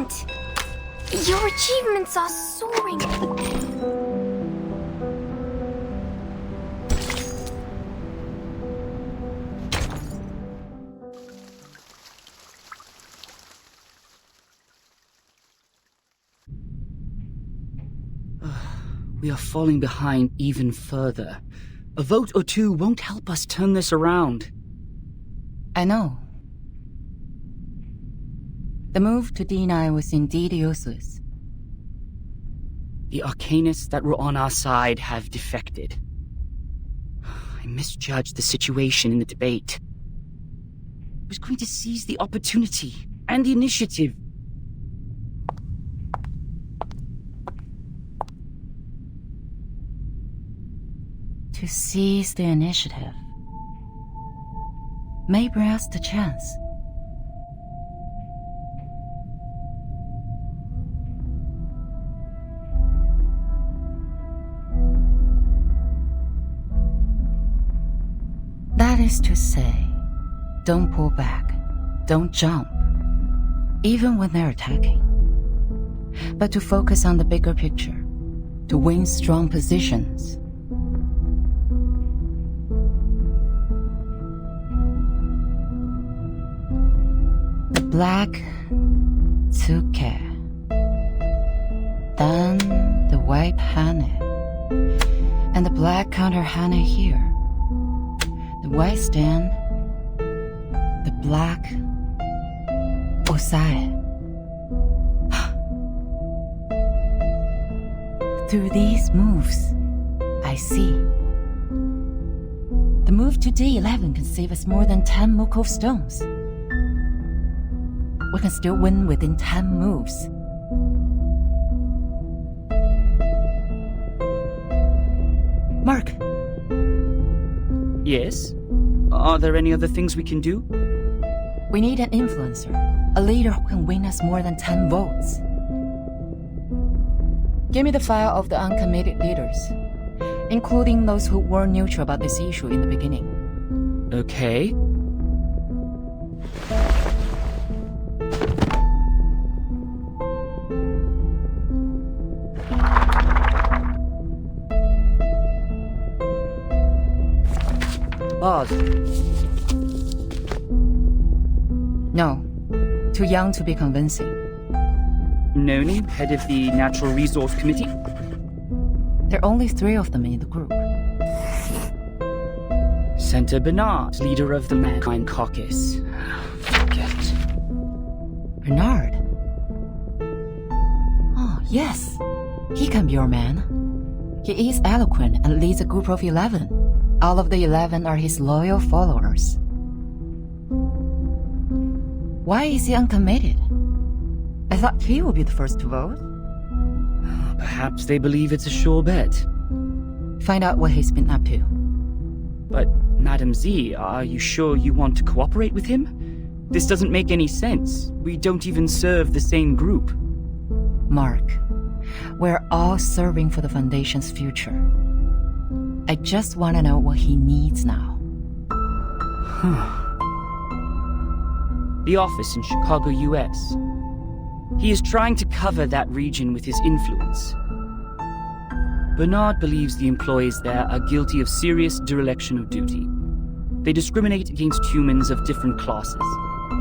Excellent! Your achievements are soaring. We are falling behind even further. A vote or two won't help us turn this around. I know. The move to D9 was indeed useless. The arcanists that were on our side have defected. I misjudged the situation in the debate. I was going to seize the opportunity and the initiative. To seize the initiative may bring us the chance. That is to say, don't pull back, don't jump, even when they're attacking, but to focus on the bigger picture, to win strong positions. The black took care, then the white Hane, and the black counter Hane here. The white stand, the black Osae. Through these moves, I see. The move to D11 can save us more than 10 Mukov stones. We can still win within 10 moves. Mark. Yes? Are there any other things we can do? We need an influencer, a leader who can win us more than 10 votes. Give me the file of the uncommitted leaders, including those who were neutral about this issue in the beginning. Okay. Boss. No. Too young to be convincing. Noni, head of the Natural Resource Committee? There are only 3 of them in the group. Senator Bernard, leader of the Mankind Caucus. Forget. Bernard? Oh, yes. He can be your man. He is eloquent and leads a group of 11. All of the 11 are his loyal followers. Why is he uncommitted? I thought he would be the first to vote. Perhaps they believe it's a sure bet. Find out what he's been up to. But, Madam Z, are you sure you want to cooperate with him? This doesn't make any sense. We don't even serve the same group. Mark, we're all serving for the Foundation's future. I just want to know what he needs now. The office in Chicago, US. He is trying to cover that region with his influence. Bernard believes the employees there are guilty of serious dereliction of duty. They discriminate against humans of different classes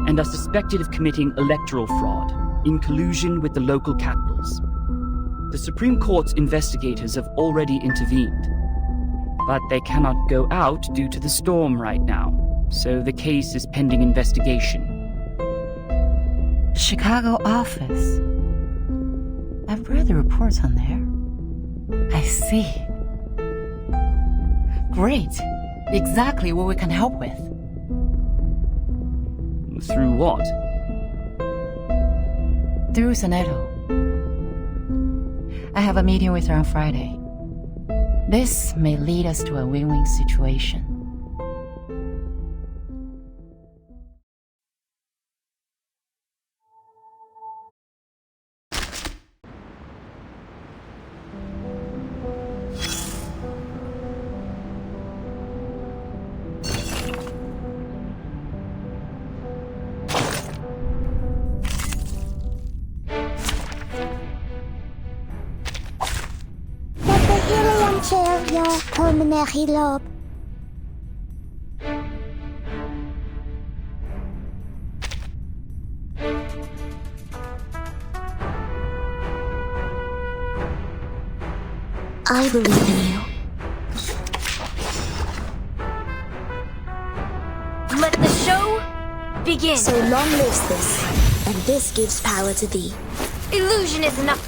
and are suspected of committing electoral fraud in collusion with the local capitals. The Supreme Court's investigators have already intervened, but they cannot go out due to the storm right now, so the case is pending investigation. Chicago office. I've read the reports on there. I see. Great. Exactly what we can help with. Through what? Through Soneto. I have a meeting with her on Friday. This may lead us to a win-win situation. of your pulmonary lobe. I believe in you. Let the show begin. So long lives this, and this gives power to thee. Illusion is enough.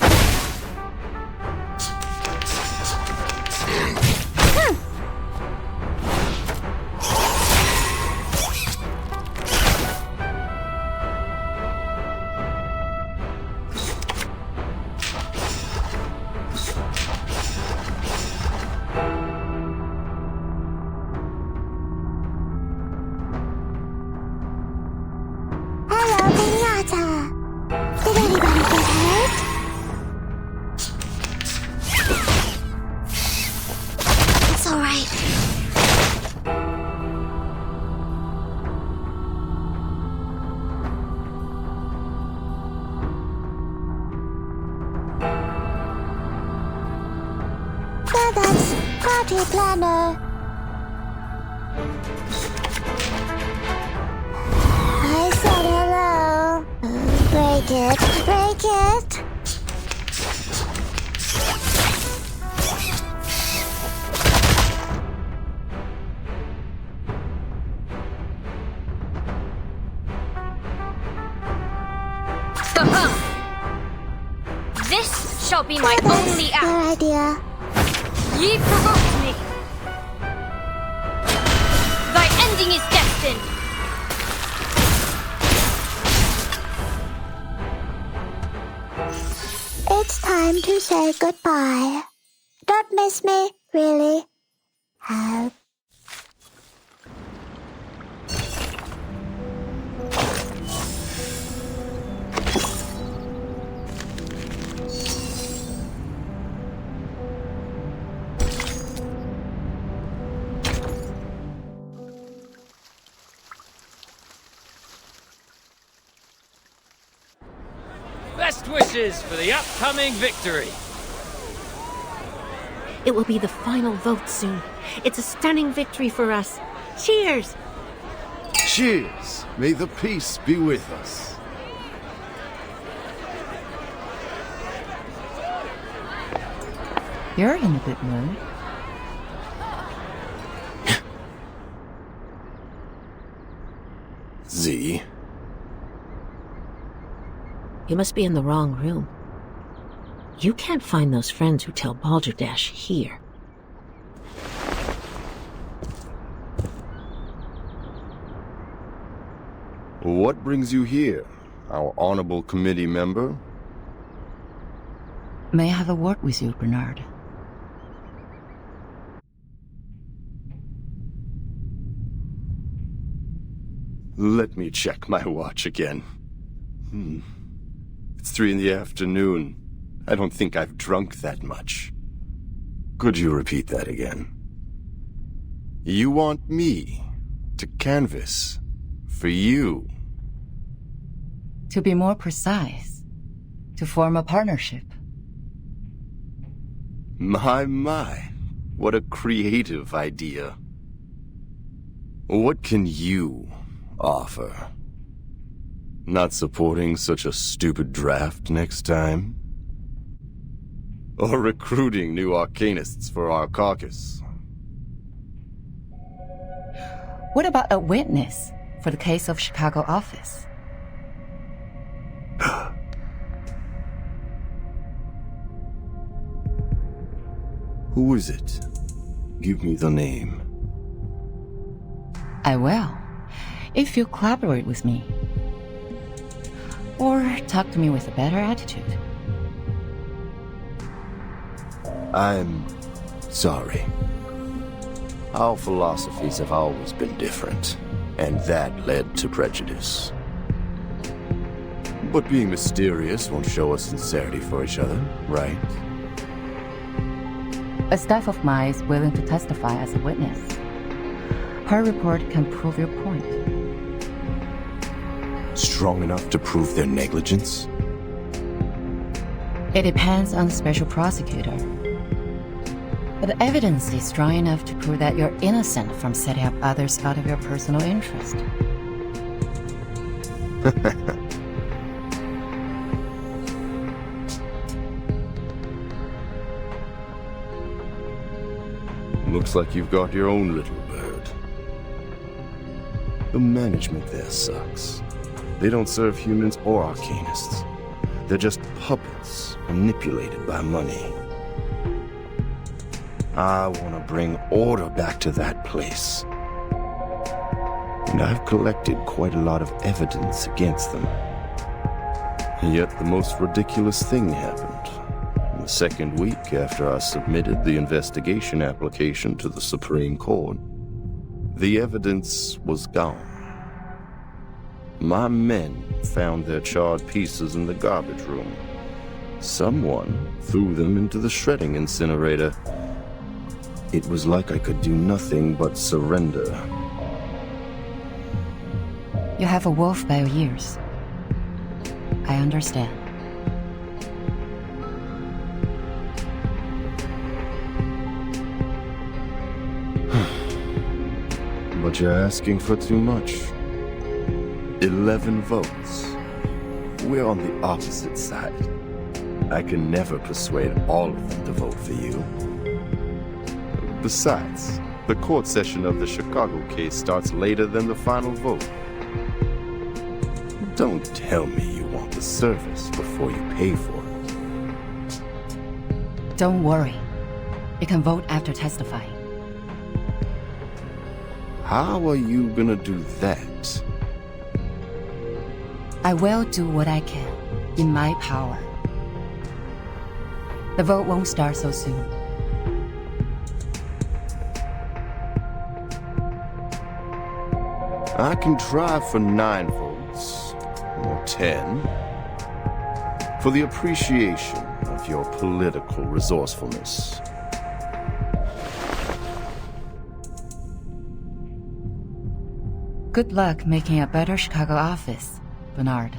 Hello, Pinata. Did anybody get hurt? It's all right. So that's party planner. I said hello. Break it, break it. This shall be my That's only your act. idea. Ye provoked me. Thy ending is destined. It's time to say goodbye. Don't miss me, really. Help. Best wishes for the upcoming victory. It will be the final vote soon. It's a stunning victory for us. Cheers! Cheers! May the peace be with us. You're in a good mood. Z. You must be in the wrong room. You can't find those friends who tell Balderdash here. What brings you here, our honorable committee member? May I have a word with you, Bernard? Let me check my watch again. It's 3 in the afternoon. I don't think I've drunk that much. Could you repeat that again? You want me to canvass for you? To be more precise, to form a partnership. My, what a creative idea. What can you offer? Not supporting such a stupid draft next time? Or recruiting new arcanists for our caucus? What about a witness for the case of Chicago office? Who is it? Give me the name. I will, if you collaborate with me. Or talk to me with a better attitude. I'm sorry. Our philosophies have always been different, and that led to prejudice. But being mysterious won't show us sincerity for each other, right? A staff of mine is willing to testify as a witness. Her report can prove your point. Strong enough to prove their negligence? It depends on the special prosecutor. But evidence is strong enough to prove that you're innocent from setting up others out of your personal interest. Looks like you've got your own little bird. The management there sucks. They don't serve humans or arcanists. They're just puppets manipulated by money. I want to bring order back to that place. And I've collected quite a lot of evidence against them. Yet the most ridiculous thing happened. In the second week after I submitted the investigation application to the Supreme Court, the evidence was gone. My men found their charred pieces in the garbage room. Someone threw them into the shredding incinerator. It was like I could do nothing but surrender. You have a wolf by your ears. I understand. But you're asking for too much. 11 votes. We're on the opposite side. I can never persuade all of them to vote for you. Besides, the court session of the Chicago case starts later than the final vote. Don't tell me you want the service before you pay for it. Don't worry. You can vote after testifying. How are you gonna do that? I will do what I can, in my power. The vote won't start so soon. I can try for 9 votes, or 10, for the appreciation of your political resourcefulness. Good luck making a better Chicago office, Bernard.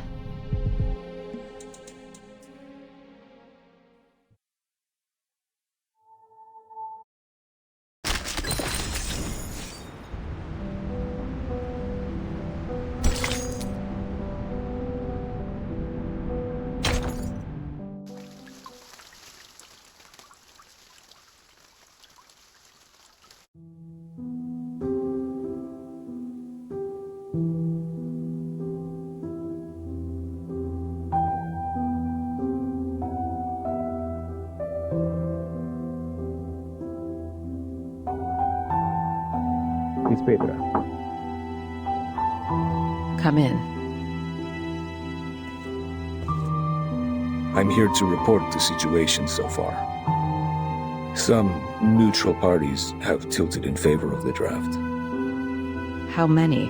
Miss Petra. Come in. I'm here to report the situation so far. Some neutral parties have tilted in favor of the draft. How many?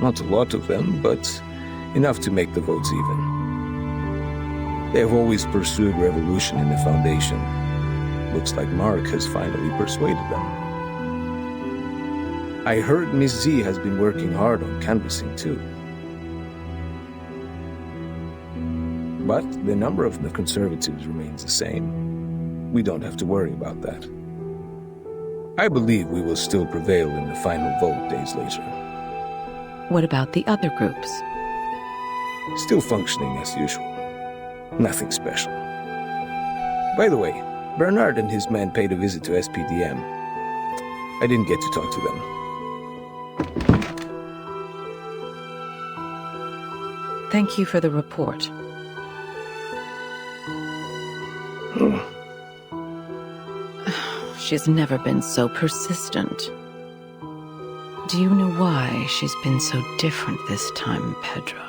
Not a lot of them, but enough to make the votes even. They have always pursued revolution in the Foundation. Looks like Mark has finally persuaded them. I heard Miss Z has been working hard on canvassing too. But the number of the Conservatives remains the same. We don't have to worry about that. I believe we will still prevail in the final vote days later. What about the other groups? Still functioning as usual. Nothing special. By the way, Bernard and his men paid a visit to SPDM. I didn't get to talk to them. Thank you for the report. She's never been so persistent. Do you know why she's been so different this time, Pedro?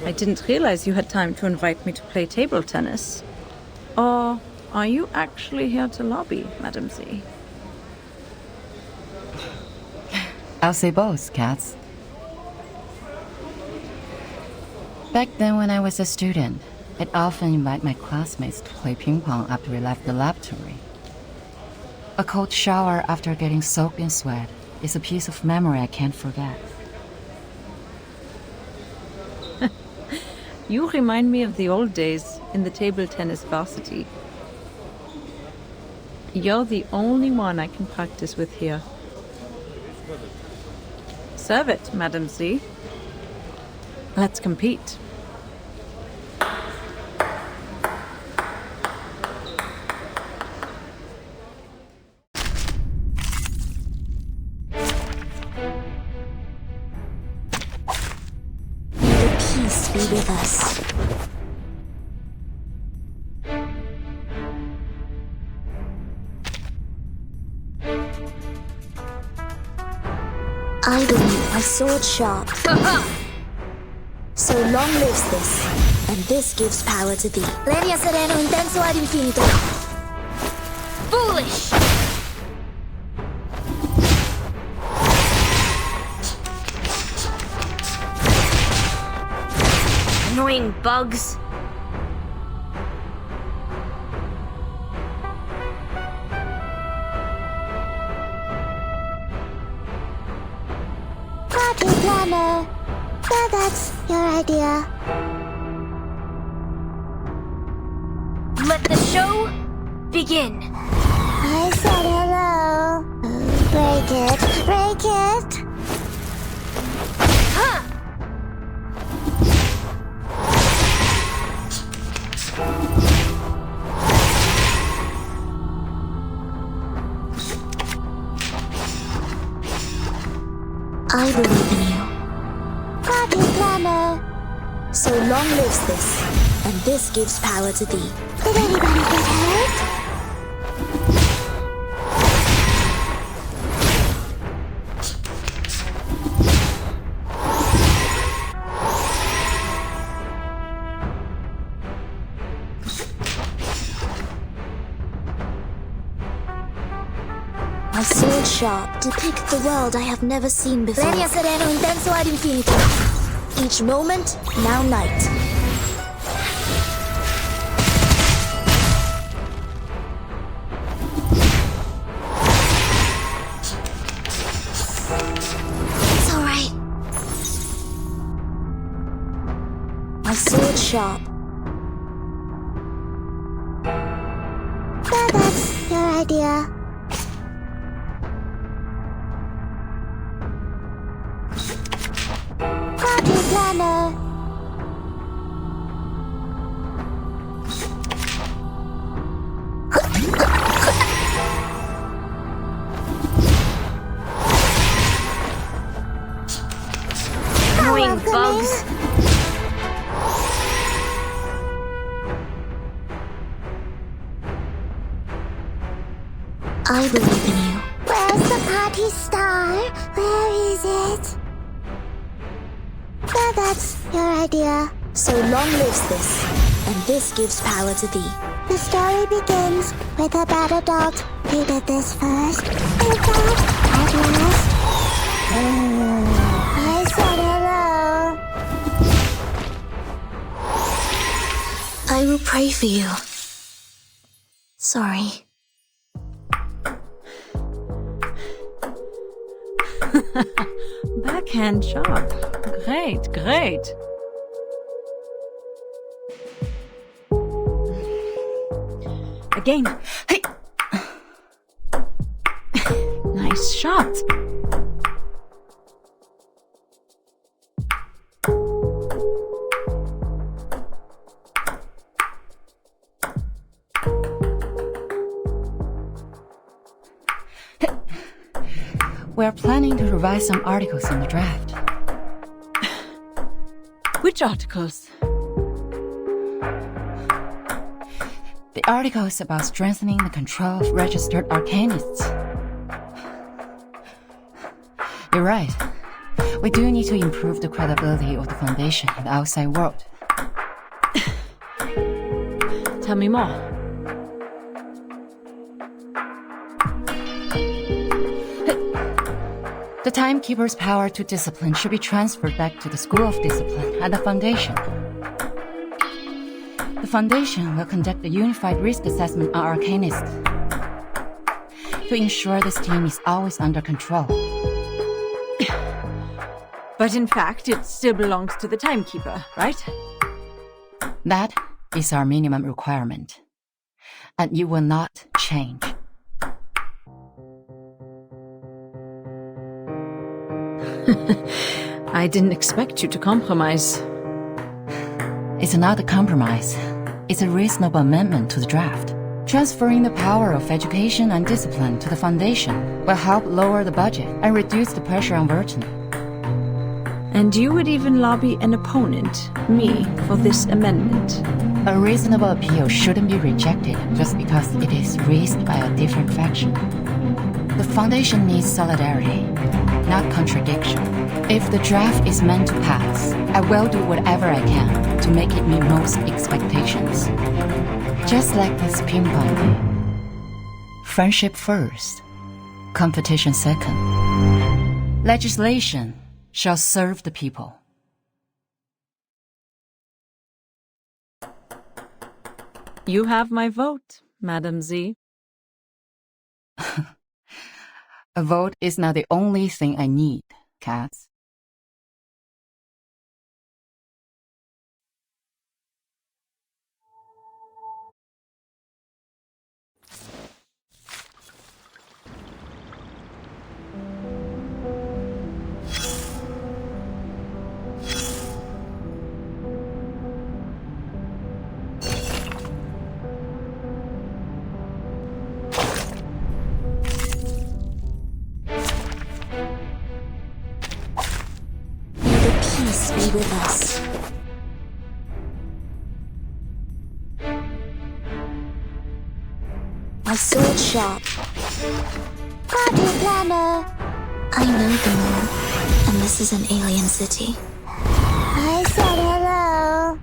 I didn't realize you had time to invite me to play table tennis. Or are you actually here to lobby, Madam Z? I'll say both, Katz. Back then when I was a student, I'd often invite my classmates to play ping pong after we left the laboratory. A cold shower after getting soaked in sweat, is a piece of memory I can't forget. You remind me of the old days in the table tennis varsity. You're the only one I can practice with here. Serve it, Madam C. Let's compete. May the peace be with us. I believe my sword sharp. So long lives this, and this gives power to thee. Lenia sereno intenso ad infinito. Foolish! Annoying bugs. Party planner. So that's your idea. Let the show begin. I said hello. Break it, break it. Huh! I believe in you. Party planner. So long lives this, and this gives power to thee. Did anybody get hurt? My sword sharp depict the world I have never seen before. Lenia sereno intenso ad infinito. Each moment, now night. It's alright. My sword sharp. So that's your idea. Party planner. Annoying bugs. I believe in you. Where's the party star? Where is it? So that's your idea. So long lives this, and this gives power to thee. The story begins with a battle dog. Who did this first? Who died at last? I said hello. I will pray for you. Sorry. Backhand sharp. Great, great. Again. Hey. Nice shot. We're planning to revise some articles in the draft. Which articles? The article is about strengthening the control of registered arcanists. You're right. We do need to improve the credibility of the Foundation in the outside world. Tell me more. The Timekeeper's power to discipline should be transferred back to the School of Discipline at the Foundation. The Foundation will conduct a unified risk assessment on Arcanists. to ensure this team is always under control. But in fact, it still belongs to the timekeeper, right? That is our minimum requirement. And you will not change. I didn't expect you to compromise. It's not a compromise. It's a reasonable amendment to the draft. Transferring the power of education and discipline to the Foundation will help lower the budget and reduce the pressure on Burton. And you would even lobby an opponent, me, for this amendment. A reasonable appeal shouldn't be rejected just because it is raised by a different faction. The Foundation needs solidarity, not contradiction. If the draft is meant to pass, I will do whatever I can to make it meet most expectations. Just like this ping pong game. Friendship first, competition second. Legislation shall serve the people. You have my vote, Madam Z. A vote is not the only thing I need, Cats. Peace be with us. My sword sharp. Party planner. I know the moon, and this is an alien city. I said hello.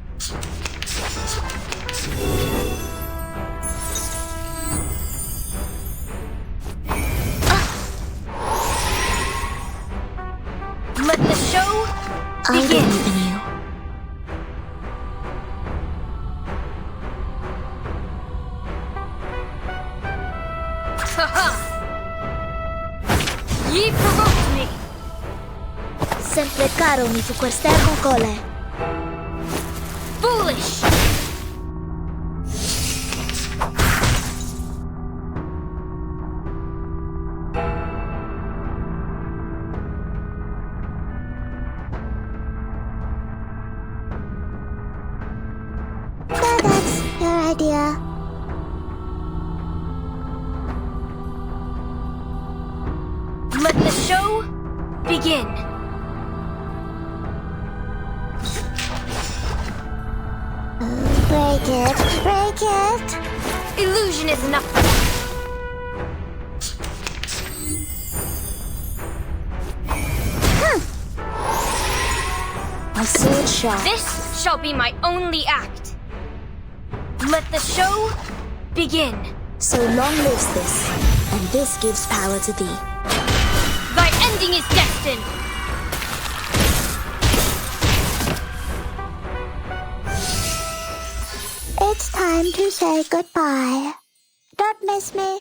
Let the show I begin. believe in you. Haha! Ye provoked me! Sempre caro mi fu quest'ermo cole. Foolish! So that's your idea. Let the show begin. Break it, break it. Illusion is enough. My sword sharp. This shall be my only act. Let the show begin. So long lives this, and this gives power to thee. Thy ending is destined. It's time to say goodbye. Don't miss me.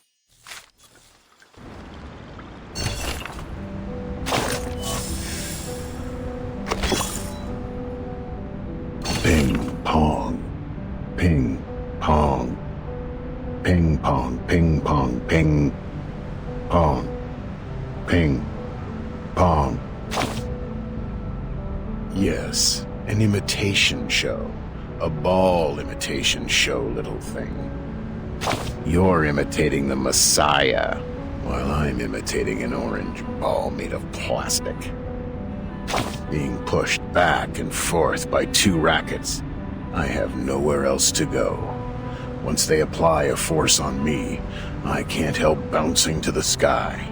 Ping pong. Ping pong. Ping pong, ping pong, ping pong. Ping pong. Yes, an imitation show. A ball imitation show, little thing. You're imitating the Messiah, while I'm imitating an orange ball made of plastic. Being pushed back and forth by two rackets, I have nowhere else to go. Once they apply a force on me, I can't help bouncing to the sky.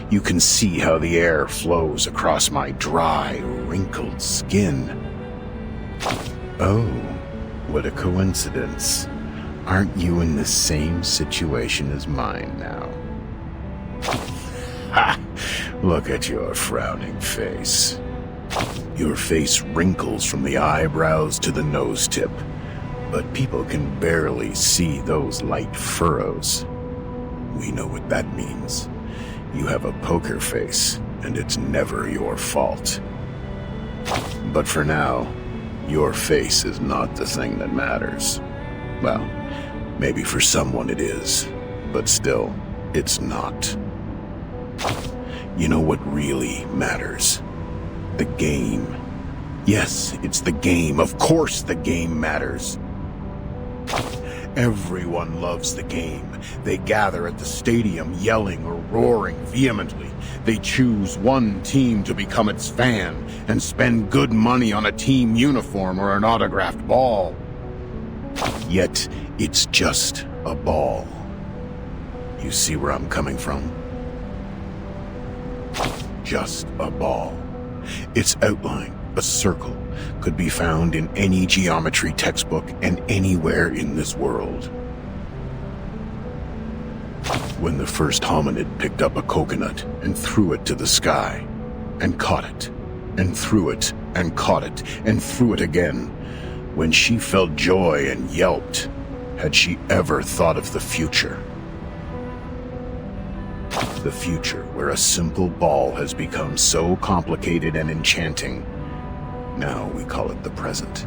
You can see how the air flows across my dry, wrinkled skin. Oh, what a coincidence. Aren't you in the same situation as mine now? Ha! Look at your frowning face. Your face wrinkles from the eyebrows to the nose tip, but people can barely see those light furrows. We know what that means. You have a poker face, and it's never your fault. But for now, your face is not the thing that matters. Well, maybe for someone it is, but still, it's not. You know what really matters? The game. Yes, it's the game. Of course the game matters. Everyone loves the game. They gather at the stadium yelling or roaring vehemently. They choose one team to become its fan and spend good money on a team uniform or an autographed ball. Yet, it's just a ball. You see where I'm coming from? Just a ball. Its outline, a circle, could be found in any geometry textbook and anywhere in this world. When the first hominid picked up a coconut and threw it to the sky, and caught it, and threw it, and caught it, and threw it again, when she felt joy and yelped, had she ever thought of the future? The future where a simple ball has become so complicated and enchanting. Now we call it the present.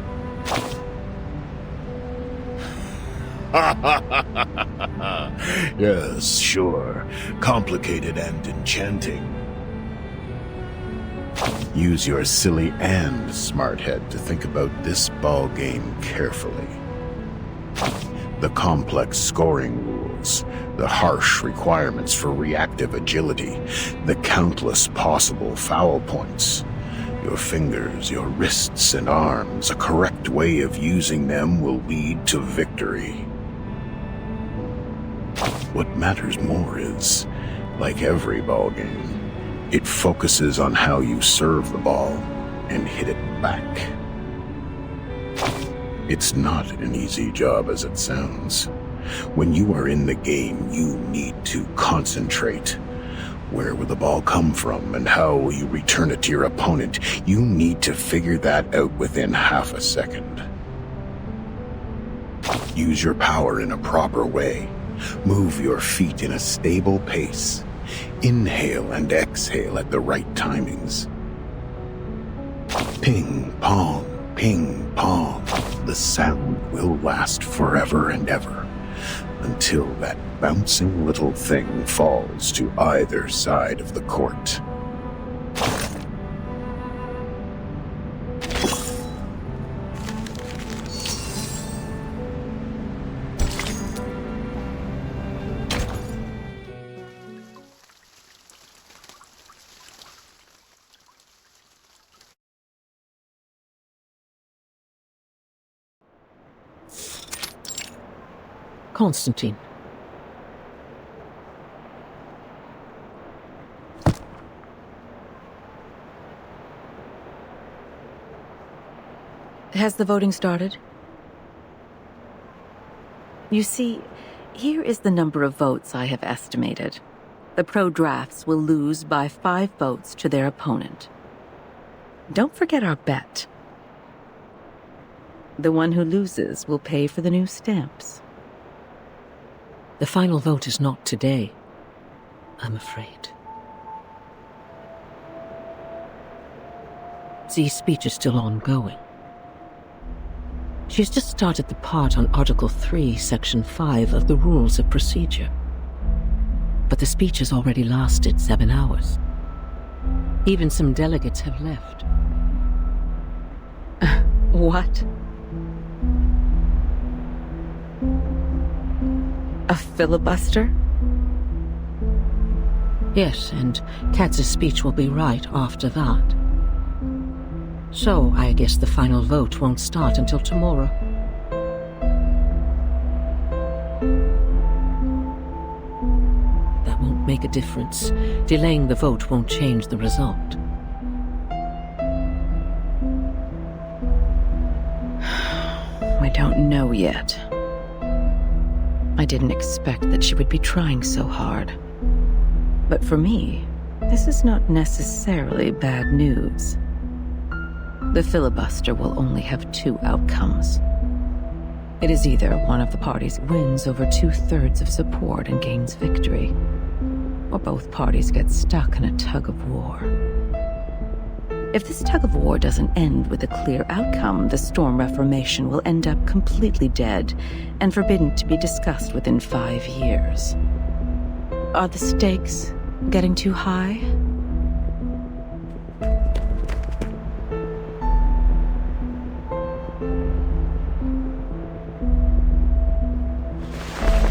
Yes, sure. Complicated and enchanting. Use your silly and smart head to think about this ball game carefully. The complex scoring rules, the harsh requirements for reactive agility, the countless possible foul points. Your fingers, your wrists and arms, a correct way of using them will lead to victory. What matters more is, like every ball game, it focuses on how you serve the ball and hit it back. It's not an easy job as it sounds. When you are in the game, you need to concentrate. Where will the ball come from and how will you return it to your opponent? You need to figure that out within half a second. Use your power in a proper way. Move your feet in a stable pace. Inhale and exhale at the right timings. Ping, pong, ping, pong. The sound will last forever and ever, until that bouncing little thing falls to either side of the court. Constantine. Has the voting started? You see, here is the number of votes I have estimated. The pro-drafts will lose by 5 votes to their opponent. Don't forget our bet. The one who loses will pay for the new stamps. The final vote is not today, I'm afraid. Z's speech is still ongoing. She's just started the part on Article 3, Section 5 of the Rules of Procedure. But the speech has already lasted 7 hours. Even some delegates have left. What? A filibuster? Yes, and Katz's speech will be right after that. So, I guess the final vote won't start until tomorrow. That won't make a difference. Delaying the vote won't change the result. I don't know yet. I didn't expect that she would be trying so hard. But for me, this is not necessarily bad news. The filibuster will only have 2 outcomes. It is either one of the parties wins over 2/3 of support and gains victory, or both parties get stuck in a tug-of-war. If this tug-of-war doesn't end with a clear outcome, the Storm Reformation will end up completely dead and forbidden to be discussed within 5 years. Are the stakes getting too high?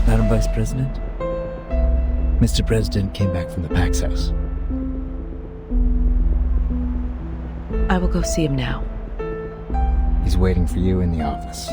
Madam Vice President, Mr. President came back from the Pax House. I will go see him now. He's waiting for you in the office.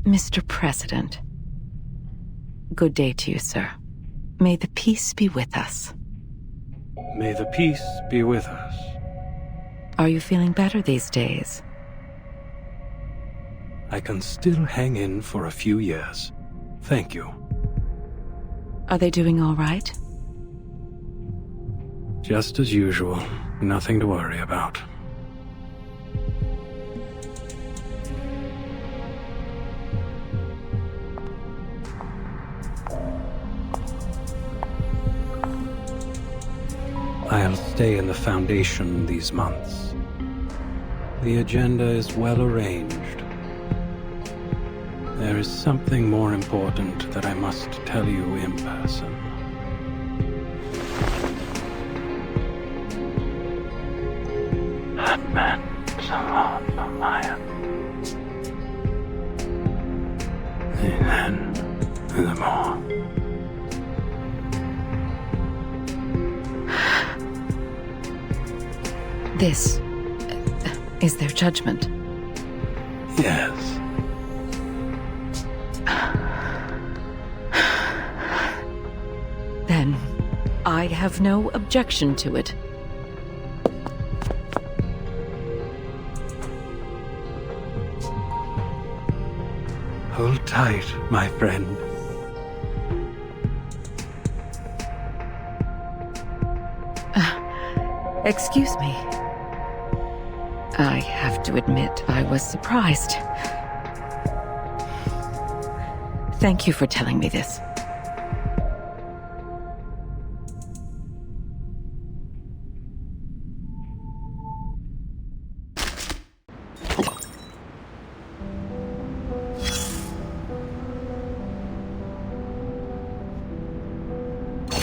Mr. President. Good day to you, sir. May the peace be with us. May the peace be with us. Are you feeling better these days? I can still hang in for a few years. Thank you. Are they doing all right? Just as usual. Nothing to worry about. I'll stay in the Foundation these months. The agenda is well arranged. There is something more important that I must tell you in person. That meant a lot for Maya. And then the more. This is their judgment. Yes. Then I have no objection to it. Hold tight, my friend. Excuse me. I have to admit, I was surprised. Thank you for telling me this.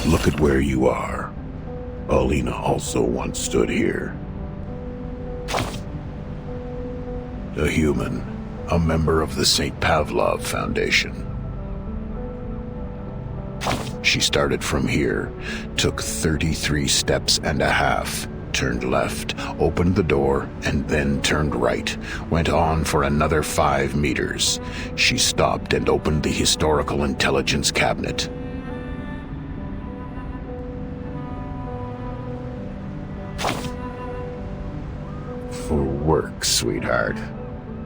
Look at where you are. Alina also once stood here. A human, a member of the St. Pavlov Foundation. She started from here, took 33 steps and a half, turned left, opened the door, and then turned right, went on for another 5 meters. She stopped and opened the Historical Intelligence Cabinet. For work, sweetheart.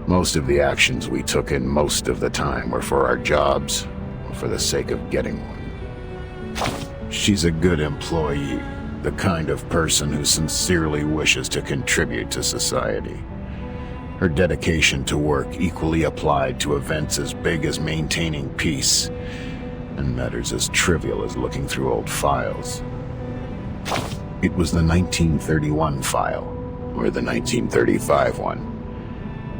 Most of the actions we took in most of the time were for our jobs, or for the sake of getting one. She's a good employee, the kind of person who sincerely wishes to contribute to society. Her dedication to work equally applied to events as big as maintaining peace, and matters as trivial as looking through old files. It was the 1931 file, or the 1935 one.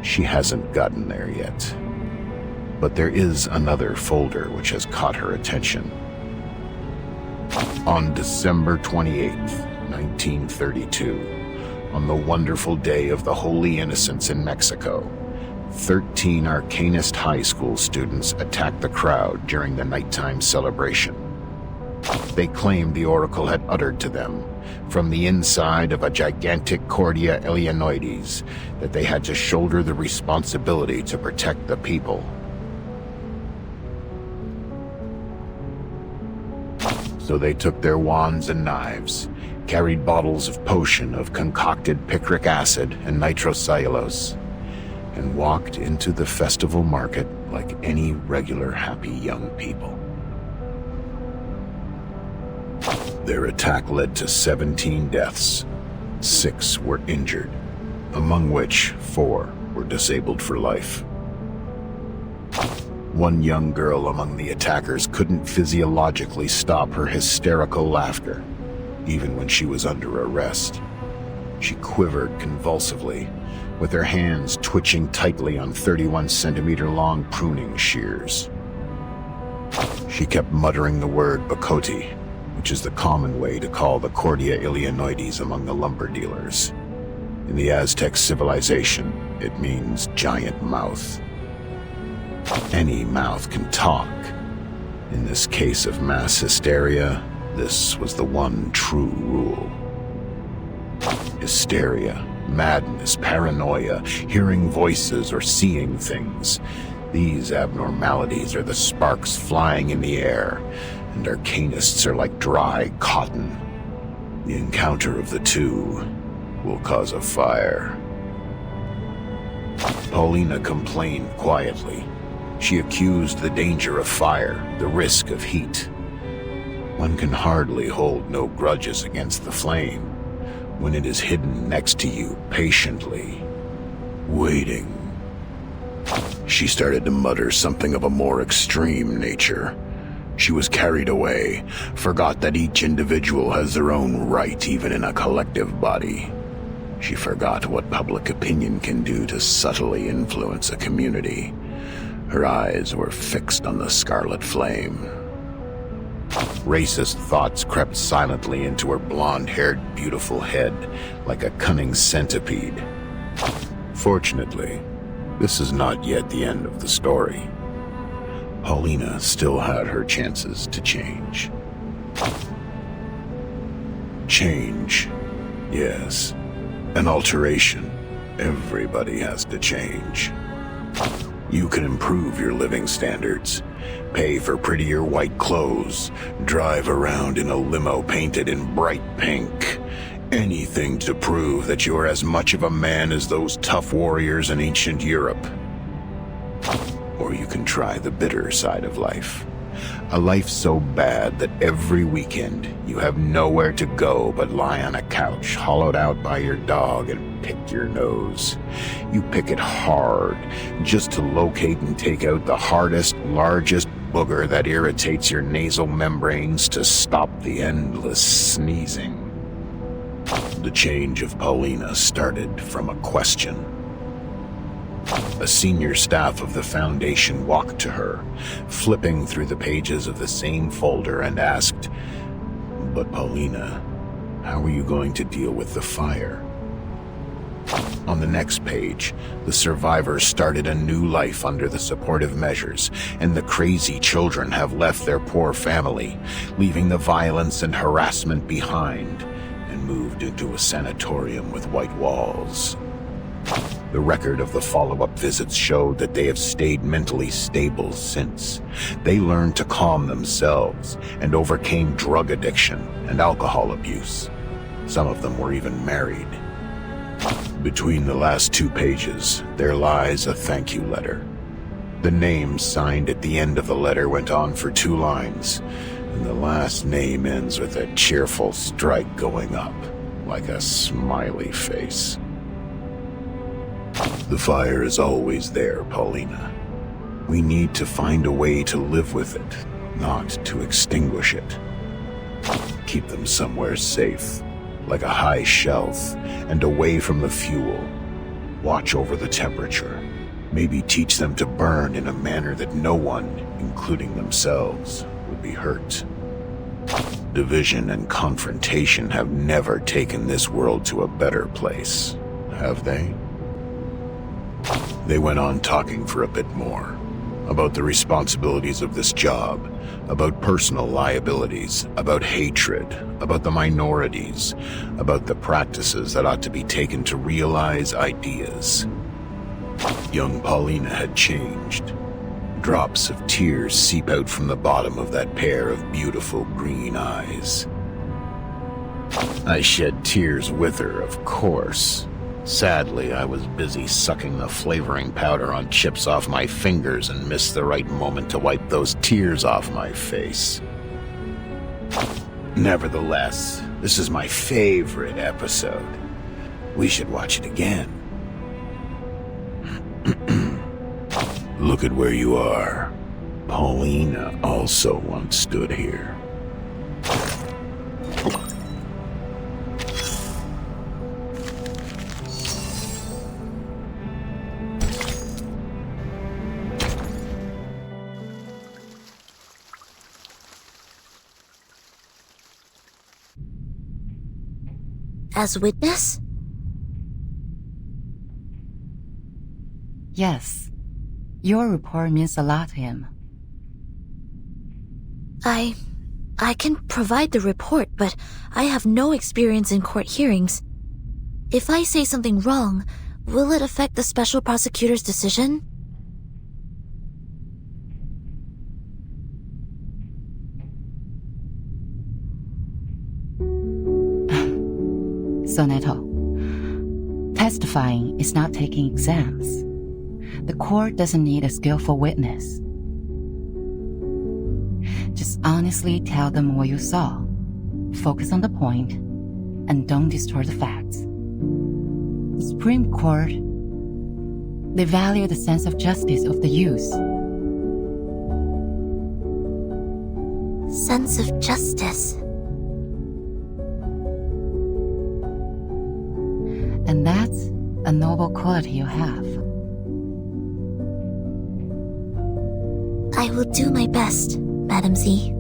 She hasn't gotten there yet. But there is another folder which has caught her attention. On December 28th, 1932, on the wonderful day of the Holy Innocents in Mexico, 13 Arcanist High School students attacked the crowd during the nighttime celebration. They claimed the Oracle had uttered to them, from the inside of a gigantic Cordia Eleanoides, that they had to shoulder the responsibility to protect the people. So they took their wands and knives, carried bottles of potion of concocted picric acid and nitrocellulose, and walked into the festival market like any regular happy young people. Their attack led to 17 deaths. 6 were injured, among which 4 were disabled for life. One young girl among the attackers couldn't physiologically stop her hysterical laughter, even when she was under arrest. She quivered convulsively, with her hands twitching tightly on 31-centimeter-long pruning shears. She kept muttering the word Bokoti, which is the common way to call the Cordia Illinoides among the lumber dealers. In the Aztec civilization, it means giant mouth. Any mouth can talk. In this case of mass hysteria, this was the one true rule. Hysteria, madness, paranoia, hearing voices or seeing things. These abnormalities are the sparks flying in the air, and arcanists are like dry cotton. The encounter of the two will cause a fire. Paulina complained quietly. She accused the danger of fire, the risk of heat. One can hardly hold no grudges against the flame when it is hidden next to you patiently, waiting. She started to mutter something of a more extreme nature. She was carried away, forgot that each individual has their own right even in a collective body. She forgot what public opinion can do to subtly influence a community. Her eyes were fixed on the scarlet flame. Racist thoughts crept silently into her blonde-haired, beautiful head like a cunning centipede. Fortunately, this is not yet the end of the story. Paulina still had her chances to change. Change. Yes. An alteration. Everybody has to change. You can improve your living standards, pay for prettier white clothes, drive around in a limo painted in bright pink. Anything to prove that you're as much of a man as those tough warriors in ancient Europe. Or you can try the bitter side of life. A life so bad that every weekend you have nowhere to go but lie on a couch hollowed out by your dog and pick your nose. You pick it hard just to locate and take out the hardest, largest booger that irritates your nasal membranes to stop the endless sneezing. The change of Paulina started from a question. A senior staff of the Foundation walked to her, flipping through the pages of the same folder, and asked, "But Paulina, how are you going to deal with the fire?" On the next page, the survivors started a new life under the supportive measures, and the crazy children have left their poor family, leaving the violence and harassment behind, and moved into a sanatorium with white walls. The record of the follow-up visits showed that they have stayed mentally stable since. They learned to calm themselves and overcame drug addiction and alcohol abuse. Some of them were even married. Between the last 2 pages, there lies a thank you letter. The name signed at the end of the letter went on for 2 lines, and the last name ends with a cheerful strike going up, like a smiley face. The fire is always there, Paulina. We need to find a way to live with it, not to extinguish it. Keep them somewhere safe, like a high shelf, and away from the fuel. Watch over the temperature. Maybe teach them to burn in a manner that no one, including themselves, would be hurt. Division and confrontation have never taken this world to a better place, have they? They went on talking for a bit more, about the responsibilities of this job, about personal liabilities, about hatred, about the minorities, about the practices that ought to be taken to realize ideas. Young Paulina had changed. Drops of tears seep out from the bottom of that pair of beautiful green eyes. I shed tears with her, of course. Sadly, I was busy sucking the flavoring powder on chips off my fingers and missed the right moment to wipe those tears off my face. Nevertheless, this is my favorite episode. We should watch it again. Look at where you are. Paulina also once stood here. As witness? Yes. Your report means a lot to him. I can provide the report, but I have no experience in court hearings. If I say something wrong, will it affect the special prosecutor's decision? Soneto, testifying is not taking exams. The court doesn't need a skillful witness. Just honestly tell them what you saw. Focus on the point, and don't distort the facts. The Supreme Court, they value the sense of justice of the youth. Sense of justice. And that's a noble quality you have. I will do my best, Madam Z.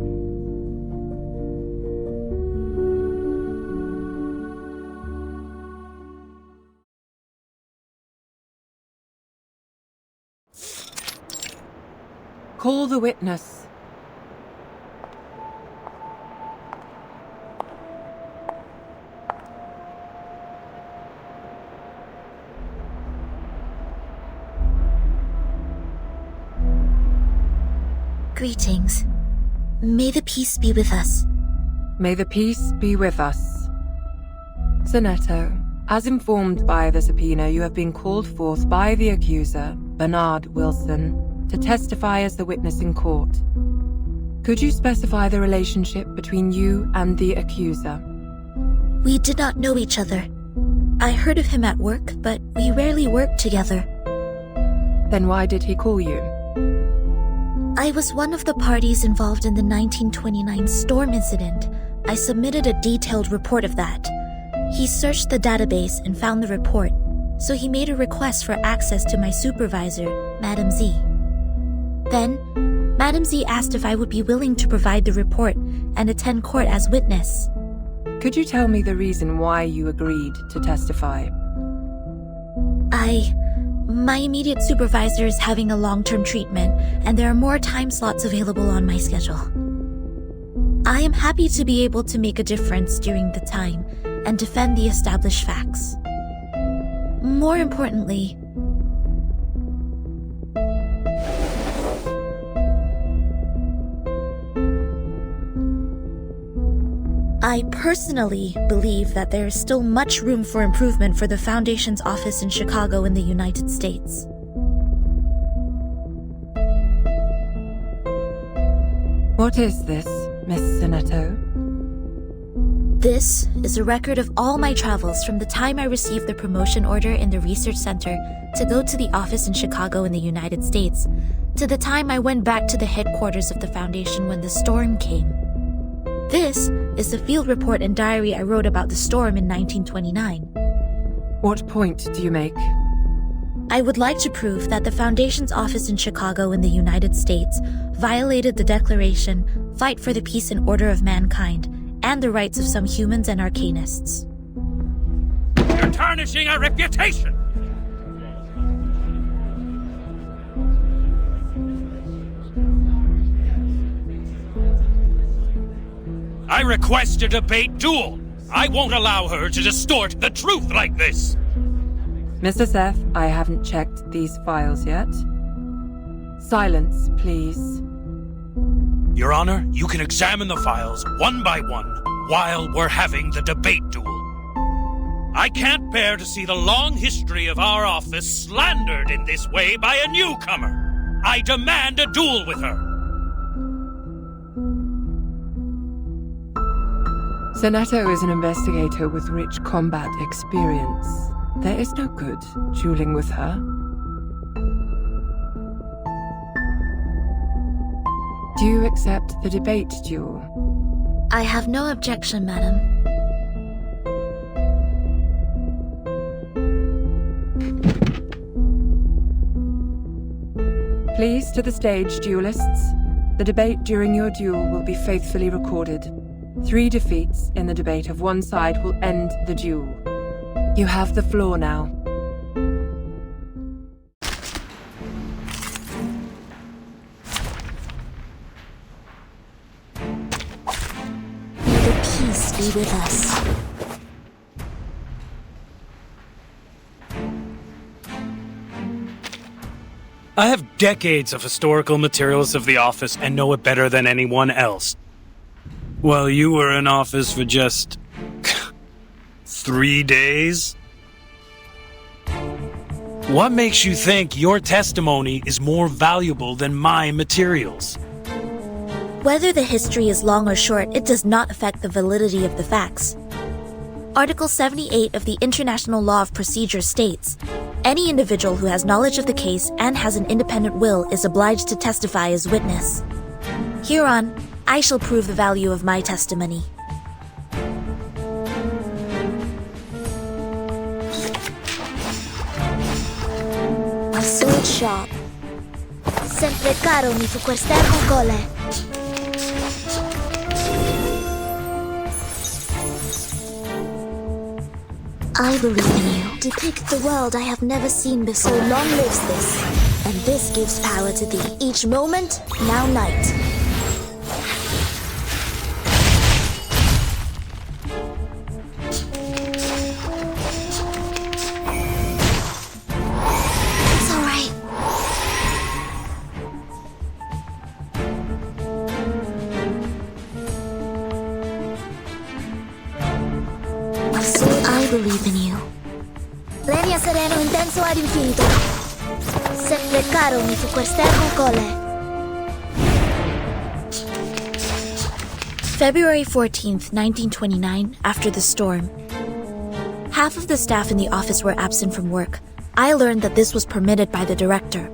Call the witness. Greetings. May the peace be with us. May the peace be with us. Soneto, as informed by the subpoena, you have been called forth by the accuser, Bernard Wilson, to testify as the witness in court. Could you specify the relationship between you and the accuser? We did not know each other. I heard of him at work, but we rarely worked together. Then why did he call you? I was one of the parties involved in the 1929 storm incident. I submitted a detailed report of that. He searched the database and found the report, so he made a request for access to my supervisor, Madam Z. Then, Madam Z asked if I would be willing to provide the report and attend court as witness. Could you tell me the reason why you agreed to testify? My immediate supervisor is having a long-term treatment, and there are more time slots available on my schedule. I am happy to be able to make a difference during the time and defend the established facts. More importantly, I personally believe that there is still much room for improvement for the Foundation's office in Chicago in the United States. What is this, Miss Soneto? This is a record of all my travels from the time I received the promotion order in the research center to go to the office in Chicago in the United States, to the time I went back to the headquarters of the Foundation when the storm came. This is the field report and diary I wrote about the storm in 1929. What point do you make? I would like to prove that the Foundation's office in Chicago in the United States violated the Declaration, Fight for the Peace and Order of Mankind, and the rights of some humans and arcanists. You're tarnishing our reputation! I request a debate duel. I won't allow her to distort the truth like this. Mr. Seth, I haven't checked these files yet. Silence, please. Your Honor, you can examine the files one by one while we're having the debate duel. I can't bear to see the long history of our office slandered in this way by a newcomer. I demand a duel with her. Soneto is an investigator with rich combat experience. There is no good dueling with her. Do you accept the debate duel? I have no objection, madam. Please to the stage, duelists. The debate during your duel will be faithfully recorded. 3 defeats in the debate of one side will end the duel. You have the floor now. May the peace be with us. I have decades of historical materials of the office and know it better than anyone else. Well, you were in office for just 3 days? What makes you think your testimony is more valuable than my materials? Whether the history is long or short, it does not affect the validity of the facts. Article 78 of the International Law of Procedure states, any individual who has knowledge of the case and has an independent will is obliged to testify as witness. Hereon, I shall prove the value of my testimony. A sword sharp. Sempre caro mi fu quest'ermo cole. I believe in you. Depict the world I have never seen before. So long lives this, and this gives power to thee. Each moment, now night. It's all right. I believe in you. Legna sereno intenso ad infinito. Sempre caro mi fu quest'ermo cole. February 14th, 1929, after the storm. Half of the staff in the office were absent from work. I learned that this was permitted by the director.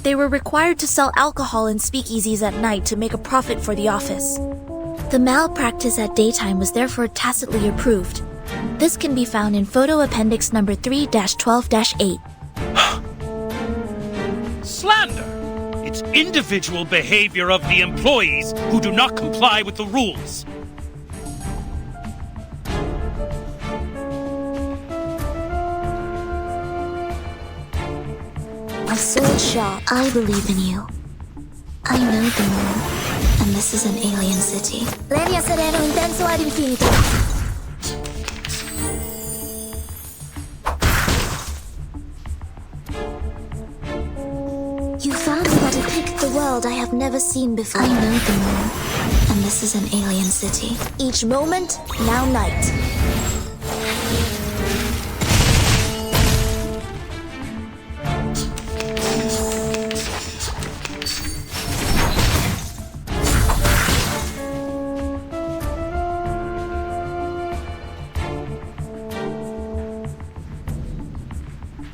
They were required to sell alcohol in speakeasies at night to make a profit for the office. The malpractice at daytime was therefore tacitly approved. This can be found in photo appendix number 3-12-8. Slander! It's individual behavior of the employees who do not comply with the rules. A sword sharp. I believe in you. I know the moon, and this is an alien city. Legna sereno intenso ad infinito. You found that I picked the world I have never seen before. I know the moon, and this is an alien city. Each moment, now night.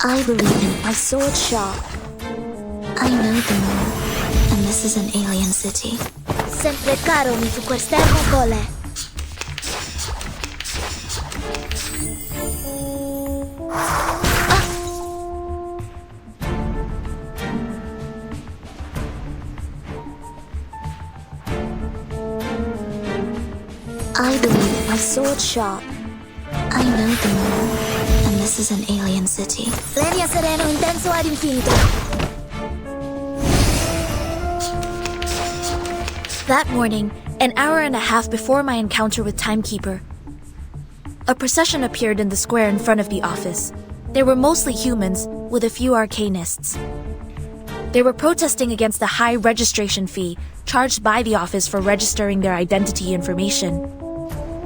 I believe in my sword sharp. I know the moon, and this is an alien city. Sempre caro mi fu quest'ermo cole. I believe in my sword sharp. I know the moon, and this is an alien city. Legna sereno intenso ad infinito. That morning, an hour and a half before my encounter with Timekeeper, a procession appeared in the square in front of the office. They were mostly humans, with a few arcanists. They were protesting against the high registration fee charged by the office for registering their identity information.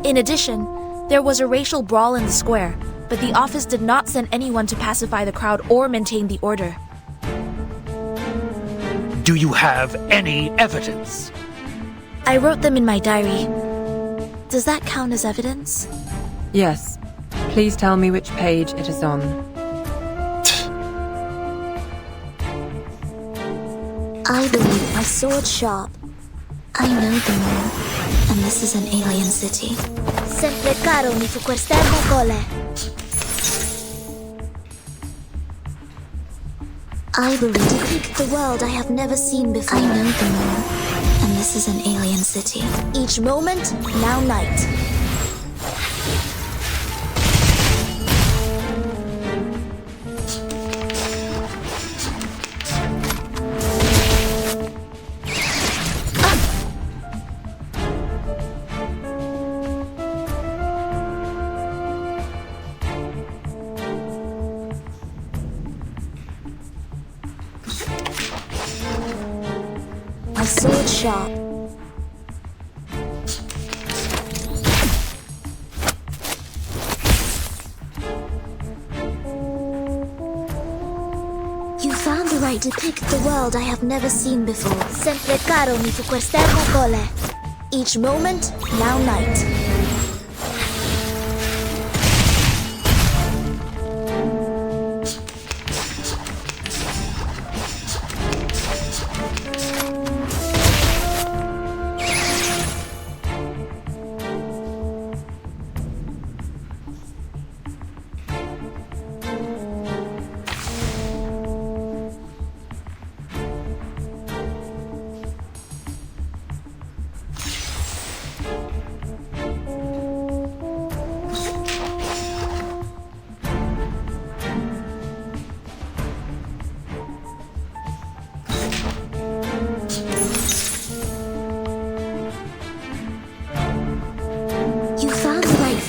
In addition, there was a racial brawl in the square, but the office did not send anyone to pacify the crowd or maintain the order. Do you have any evidence? I wrote them in my diary. Does that count as evidence? Yes. Please tell me which page it is on. I believe my sword sharp. I know the moon, and this is an alien city. Sempre caro mi fu quest'ermo oleh. I believe to depict the world I have never seen before. I know the moon, and this is an alien city. Each moment, now night. Sword sharp. You found the right to depict the world I have never seen before. Sempre caro mi fu quest'ermo oleh. Each moment, now night.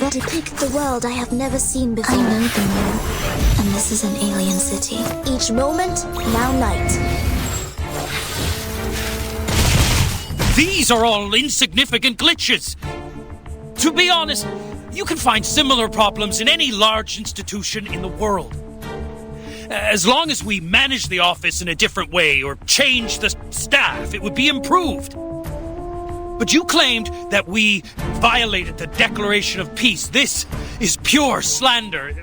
Depict the world I have never seen before. I know the moon, and this is an alien city. Each moment, now night. These are all insignificant glitches. To be honest, you can find similar problems in any large institution in the world. As long as we manage the office in a different way or change the staff, it would be improved. But you claimed that we violated the Declaration of Peace. This is pure slander,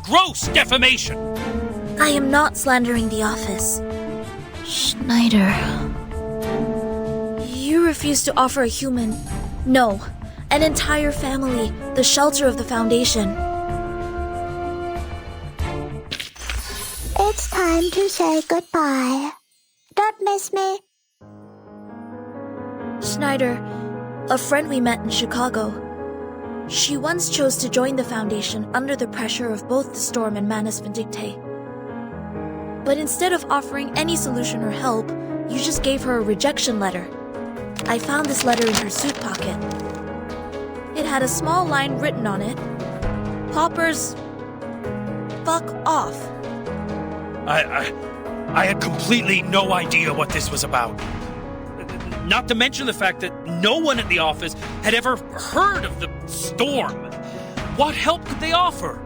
gross defamation. I am not slandering the office. Schneider. You refuse to offer a human, no, an entire family, the shelter of the Foundation. It's time to say goodbye. Don't miss me. Schneider, a friend we met in Chicago. She once chose to join the Foundation under the pressure of both the Storm and Manus Vindictae. But instead of offering any solution or help, you just gave her a rejection letter. I found this letter in her suit pocket. It had a small line written on it. Poppers, fuck off. I had completely no idea what this was about. Not to mention the fact that no one at the office had ever heard of the Storm. What help could they offer?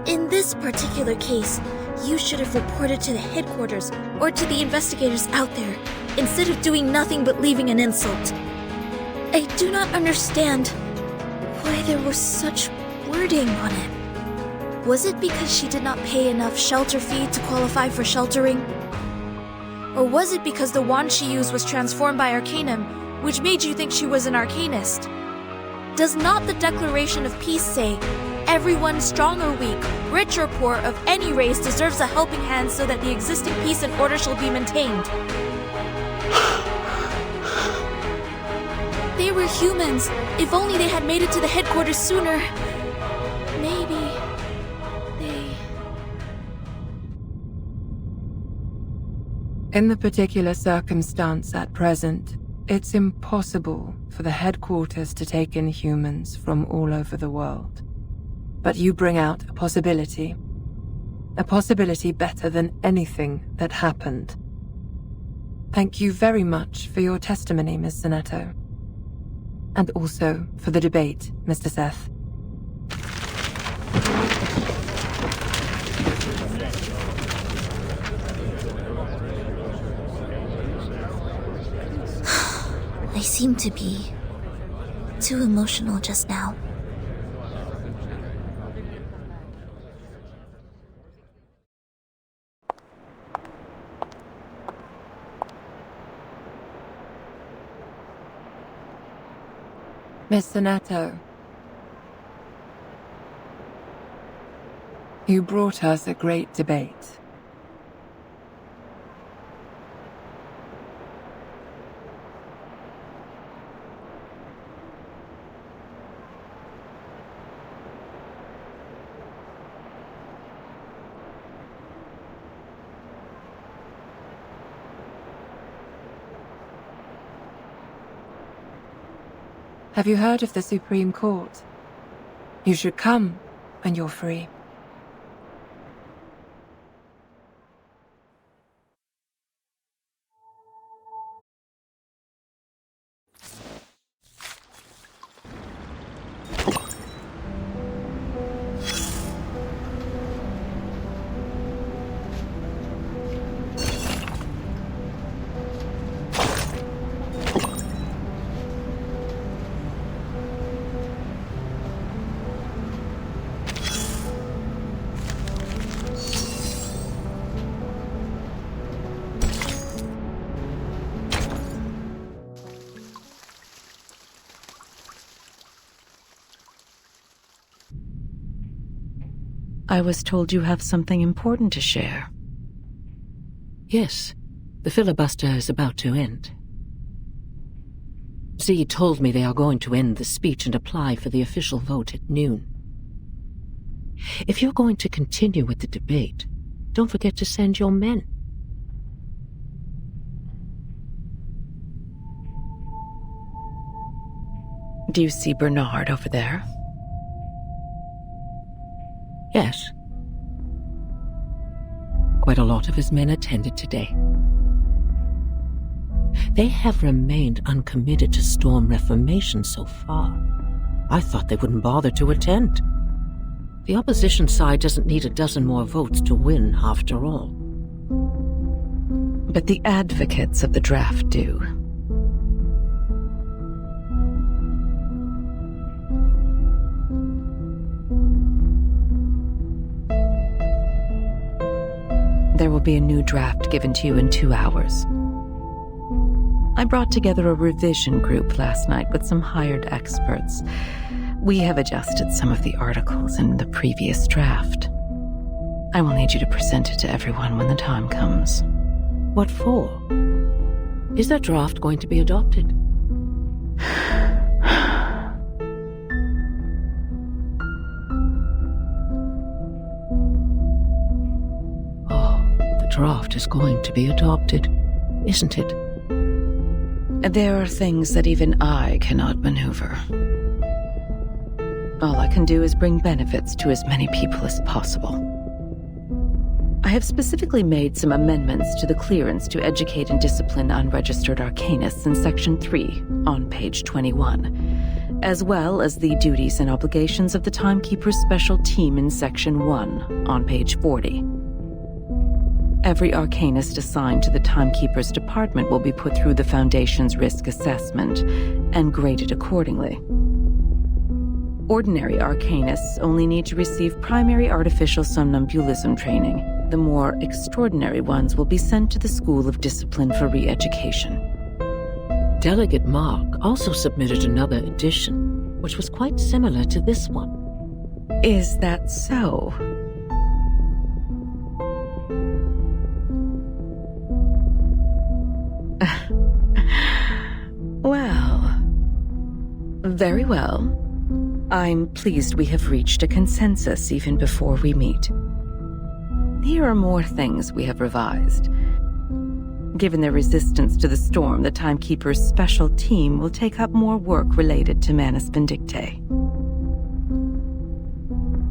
In this particular case, you should have reported to the headquarters or to the investigators out there, instead of doing nothing but leaving an insult. I do not understand why there was such wording on it. Was it because she did not pay enough shelter fee to qualify for sheltering? Or was it because the wand she used was transformed by Arcanum, which made you think she was an Arcanist? Does not the Declaration of Peace say, everyone, strong or weak, rich or poor, of any race deserves a helping hand so that the existing peace and order shall be maintained? They were humans. If only they had made it to the headquarters sooner. Maybe they... In the particular circumstance at present, it's impossible for the headquarters to take in humans from all over the world. But you bring out a possibility. A possibility better than anything that happened. Thank you very much for your testimony, Ms. Zanetto. And also for the debate, Mr. Seth. I seem to be too emotional just now. Miss Zanetto, you brought us a great debate. Have you heard of the Supreme Court? You should come when you're free. I was told you have something important to share. Yes, the filibuster is about to end. Z told me they are going to end the speech and apply for the official vote at noon. If you're going to continue with the debate, don't forget to send your men. Do you see Bernard over there? Yes. Quite a lot of his men attended today. They have remained uncommitted to Storm Reformation so far. I thought they wouldn't bother to attend. The opposition side doesn't need a dozen more votes to win, after all. But the advocates of the draft do. There will be a new draft given to you in 2 hours. I brought together a revision group last night with some hired experts. We have adjusted some of the articles in the previous draft. I will need you to present it to everyone when the time comes. What for? Is that draft going to be adopted? Draft is going to be adopted, isn't it? There are things that even I cannot maneuver. All I can do is bring benefits to as many people as possible. I have specifically made some amendments to the clearance to educate and discipline unregistered arcanists in Section 3 on page 21, as well as the duties and obligations of the Timekeeper's Special Team in Section 1 on page 40. Every arcanist assigned to the Timekeeper's department will be put through the Foundation's risk assessment and graded accordingly. Ordinary arcanists only need to receive primary artificial somnambulism training. The more extraordinary ones will be sent to the School of Discipline for re-education. Delegate Mark also submitted another edition, which was quite similar to this one. Is that so? Well, very well. I'm pleased we have reached a consensus even before we meet. Here are more things we have revised. Given their resistance to the storm, the Timekeeper's special team will take up more work related to Manus Vindictae.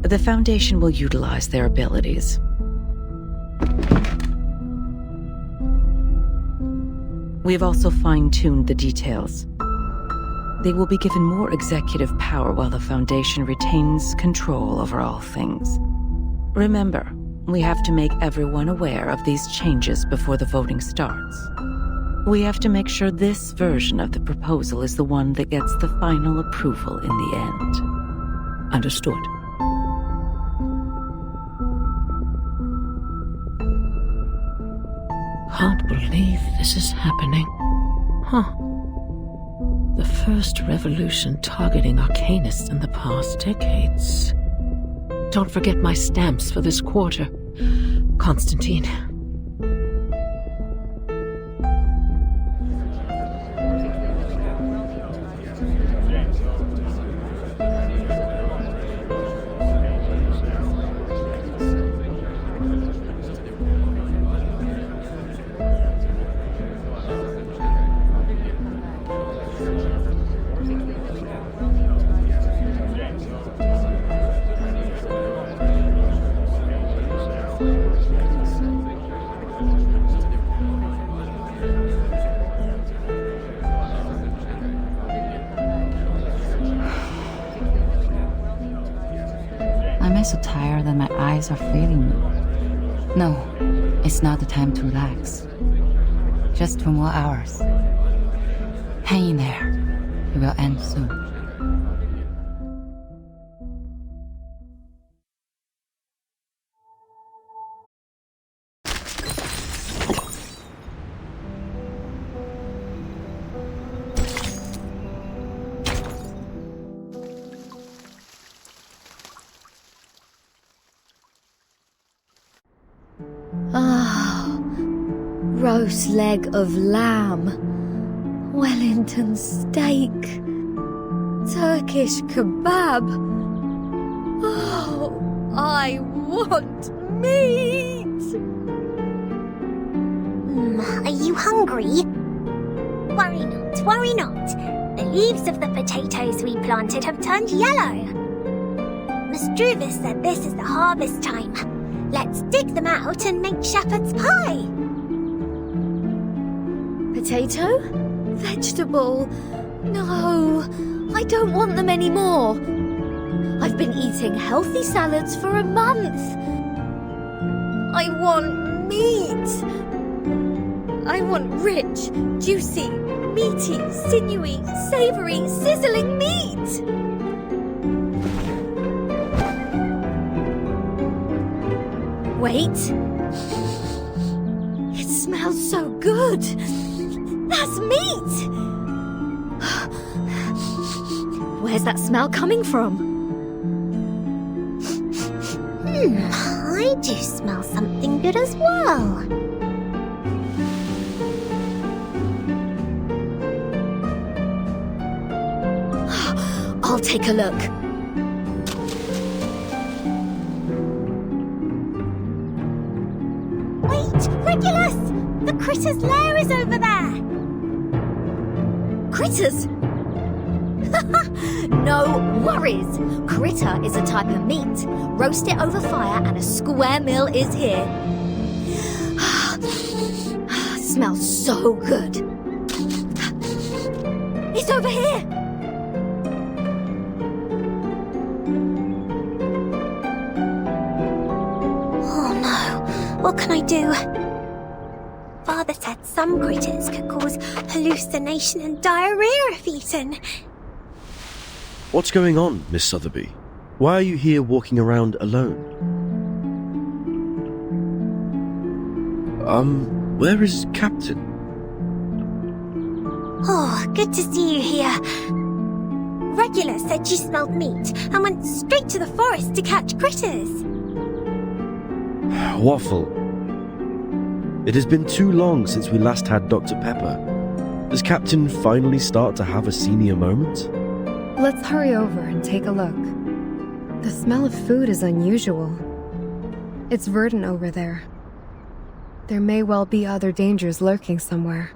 The Foundation will utilize their abilities. We have also fine-tuned the details. They will be given more executive power while the Foundation retains control over all things. Remember, we have to make everyone aware of these changes before the voting starts. We have to make sure this version of the proposal is the one that gets the final approval in the end. Understood. Can't believe this is happening. Huh. The first revolution targeting Arcanists in the past decades. Don't forget my stamps for this quarter, Constantine. I'm so tired that my eyes are failing me. No, it's not the time to relax. Just 2 more hours. Hang in there. It will end soon. Roast leg of lamb, Wellington steak, Turkish kebab. Oh, I want meat! Are you hungry? Worry not, worry not. The leaves of the potatoes we planted have turned yellow. Mistruvis said this is the harvest time. Let's dig them out and make shepherd's pie. Potato? Vegetable? No, I don't want them anymore. I've been eating healthy salads for a month. I want meat. I want rich, juicy, meaty, sinewy, savory, sizzling meat. Wait. It smells so good. That's meat! Where's that smell coming from? I do smell something good as well. I'll take a look. Wait, Regulus! The critter's lair is over there! Critters? No worries. Critter is a type of meat. Roast it over fire and a square meal is here. Smells so good. It's over here. Oh no, what can I do? Father said some critters could cause hallucination and diarrhea if eaten. What's going on, Miss Sotheby? Why are you here walking around alone? Where is Captain? Oh, good to see you here. Regulus said you smelled meat and went straight to the forest to catch critters. Waffle. It has been too long since we last had Dr. Pepper. Does Captain finally start to have a senior moment? Let's hurry over and take a look. The smell of food is unusual. It's verdant over there. There may well be other dangers lurking somewhere.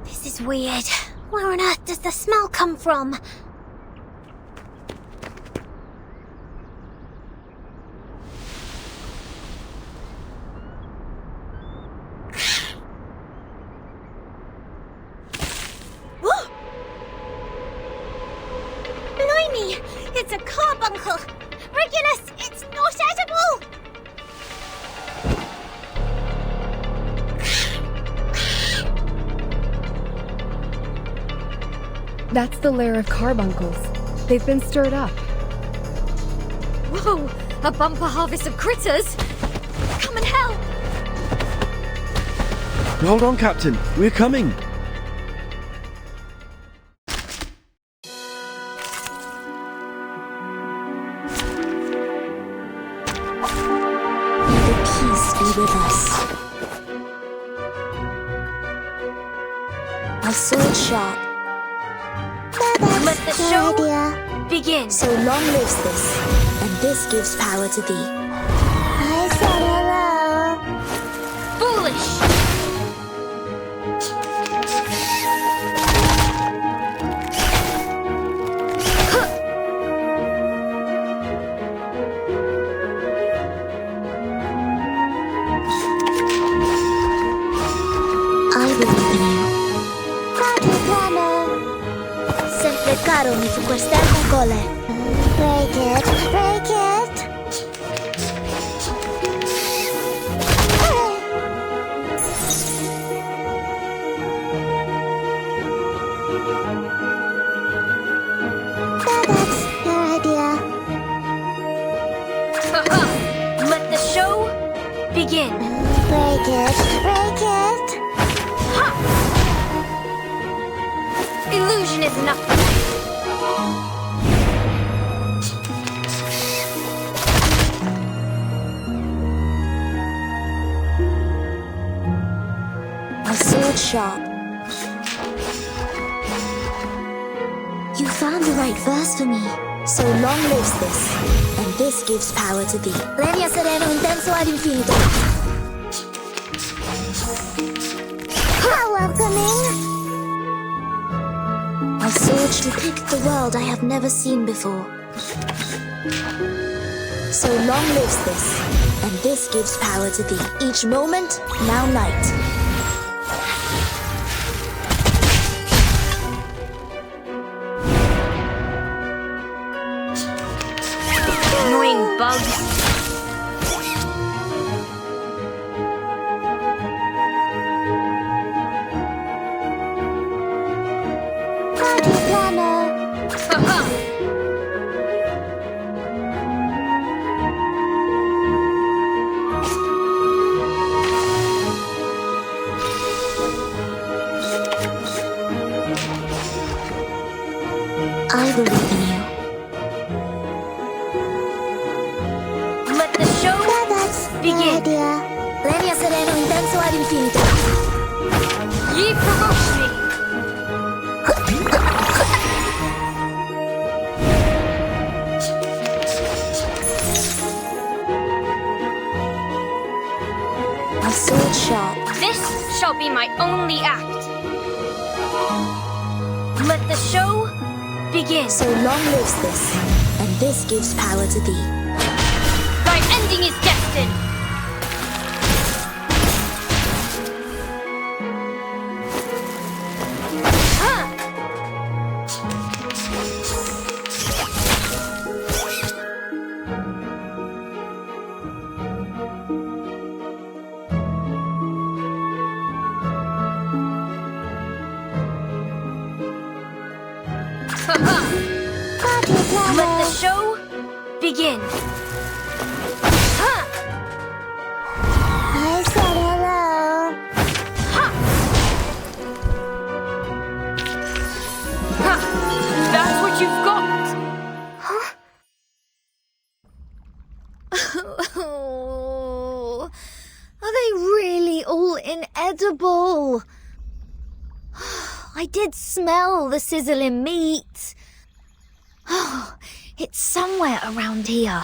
This is weird. Where on earth does the smell come from? Blimey! It's a carbuncle! Regulus, it's not edible! That's the lair of carbuncles. They've been stirred up. Whoa! A bumper harvest of critters! Come and help! Hold on, Captain. We're coming. May the peace be with us. My sword sharp. Let the show begin. So long lives this, and this gives power to thee. I said hello. Foolish! I believe in you. Sempre caro mi fu quest'erba gole. Break it, break it. That's your idea. Let the show begin. Break it, break it. Illusion is enough. My sword sharp. You found the right verse for me. So long lives this, and this gives power to thee. Legna sereno intenso ad infinito. How welcoming! My sword depict the world I have never seen before. So long lives this, and this gives power to thee. Each moment, now night. Annoying bugs. Party planner. I believe in you. Let the show begin. Legna sereno intenso ad infinito. Ye provoke me. My sword sharp. This shall be my only act. Let the show begin. So long lives this, and this gives power to thee. Thy ending is destined. Let the show begin. I said hello. That's what you've got. Oh, are they really all inedible? I did smell the sizzling meat. Oh, it's somewhere around here.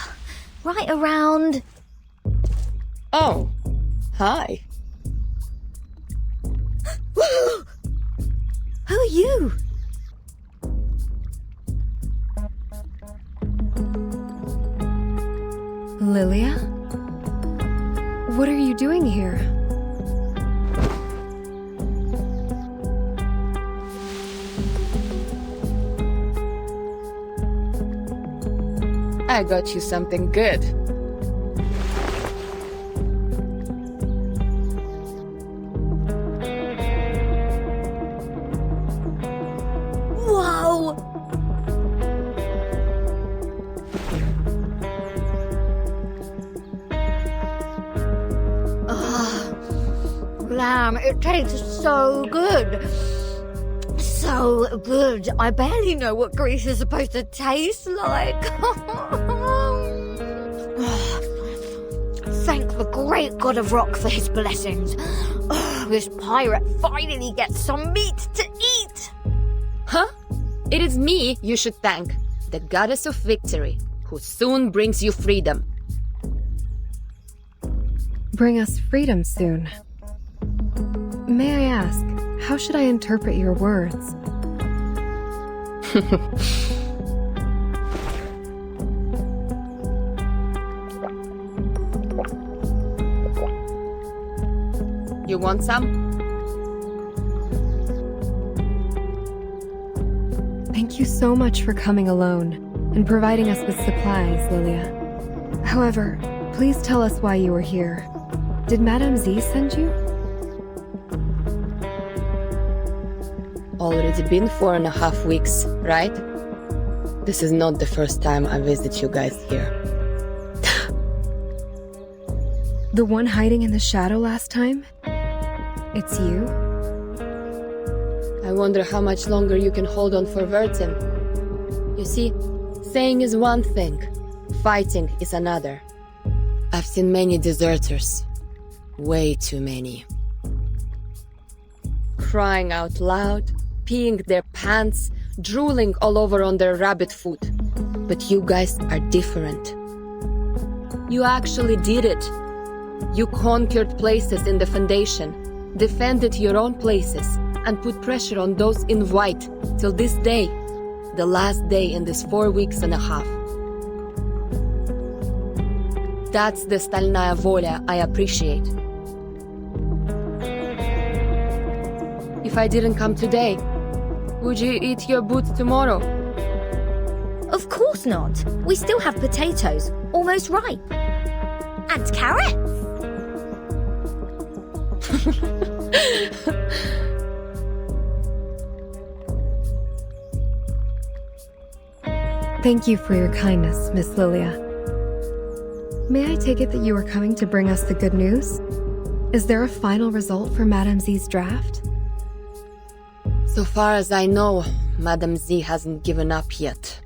Right around... Oh, hi. Who are you? doing here? I got you something good. Wow! Lamb, it tastes so good. So good. I barely know what grease is supposed to taste like. Thank the great god of rock for his blessings. This pirate finally gets some meat to eat. Huh? It is me you should thank, the goddess of victory, who soon brings you freedom. Bring us freedom soon. May I ask, how should I interpret your words? You want some? Thank you so much for coming alone and providing us with supplies, Lilia. However, please tell us why you were here. Did Madame Z send you? Already been 4.5 weeks, right? This is not the first time I visit you guys here. The one hiding in the shadow last time? It's you? I wonder how much longer you can hold on for Vertin. You see, saying is one thing, fighting is another. I've seen many deserters. Way too many. Crying out loud, peeing their pants, drooling all over on their rabbit food. But you guys are different. You actually did it. You conquered places in the Foundation, defended your own places, and put pressure on those in white till this day, the last day in this 4.5 weeks. That's the стальная воля I appreciate. If I didn't come today, would you eat your boots tomorrow? Of course not. We still have potatoes, almost ripe. And carrots. Thank you for your kindness, Miss Lilia. May I take it that you are coming to bring us the good news? Is there a final result for Madame Z's draft? So far as I know, Madame Z hasn't given up yet.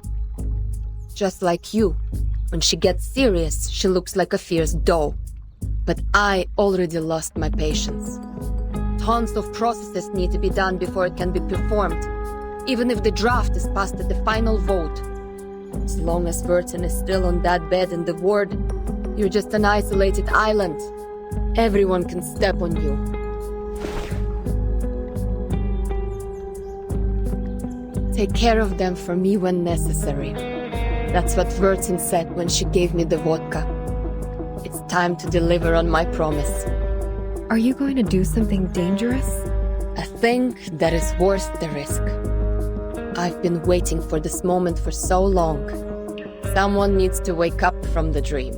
Just like you, when she gets serious, she looks like a fierce doe. But I already lost my patience. Tons of processes need to be done before it can be performed, even if the draft is passed at the final vote. As long as Vertin is still on that bed in the ward, you're just an isolated island. Everyone can step on you. Take care of them for me when necessary. That's what Vertin said when she gave me the vodka. It's time to deliver on my promise. Are you going to do something dangerous? A thing that is worth the risk. I've been waiting for this moment for so long. Someone needs to wake up from the dream.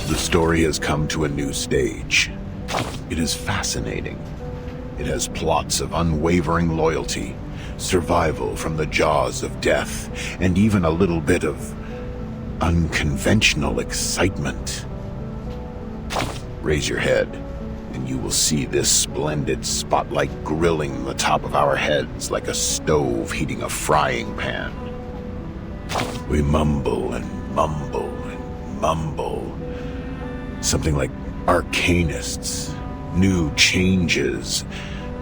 The story has come to a new stage. It is fascinating. It has plots of unwavering loyalty, survival from the jaws of death, and even a little bit of unconventional excitement. Raise your head, and you will see this splendid spotlight grilling the top of our heads like a stove heating a frying pan. We mumble and mumble and mumble. Something like arcanists, new changes,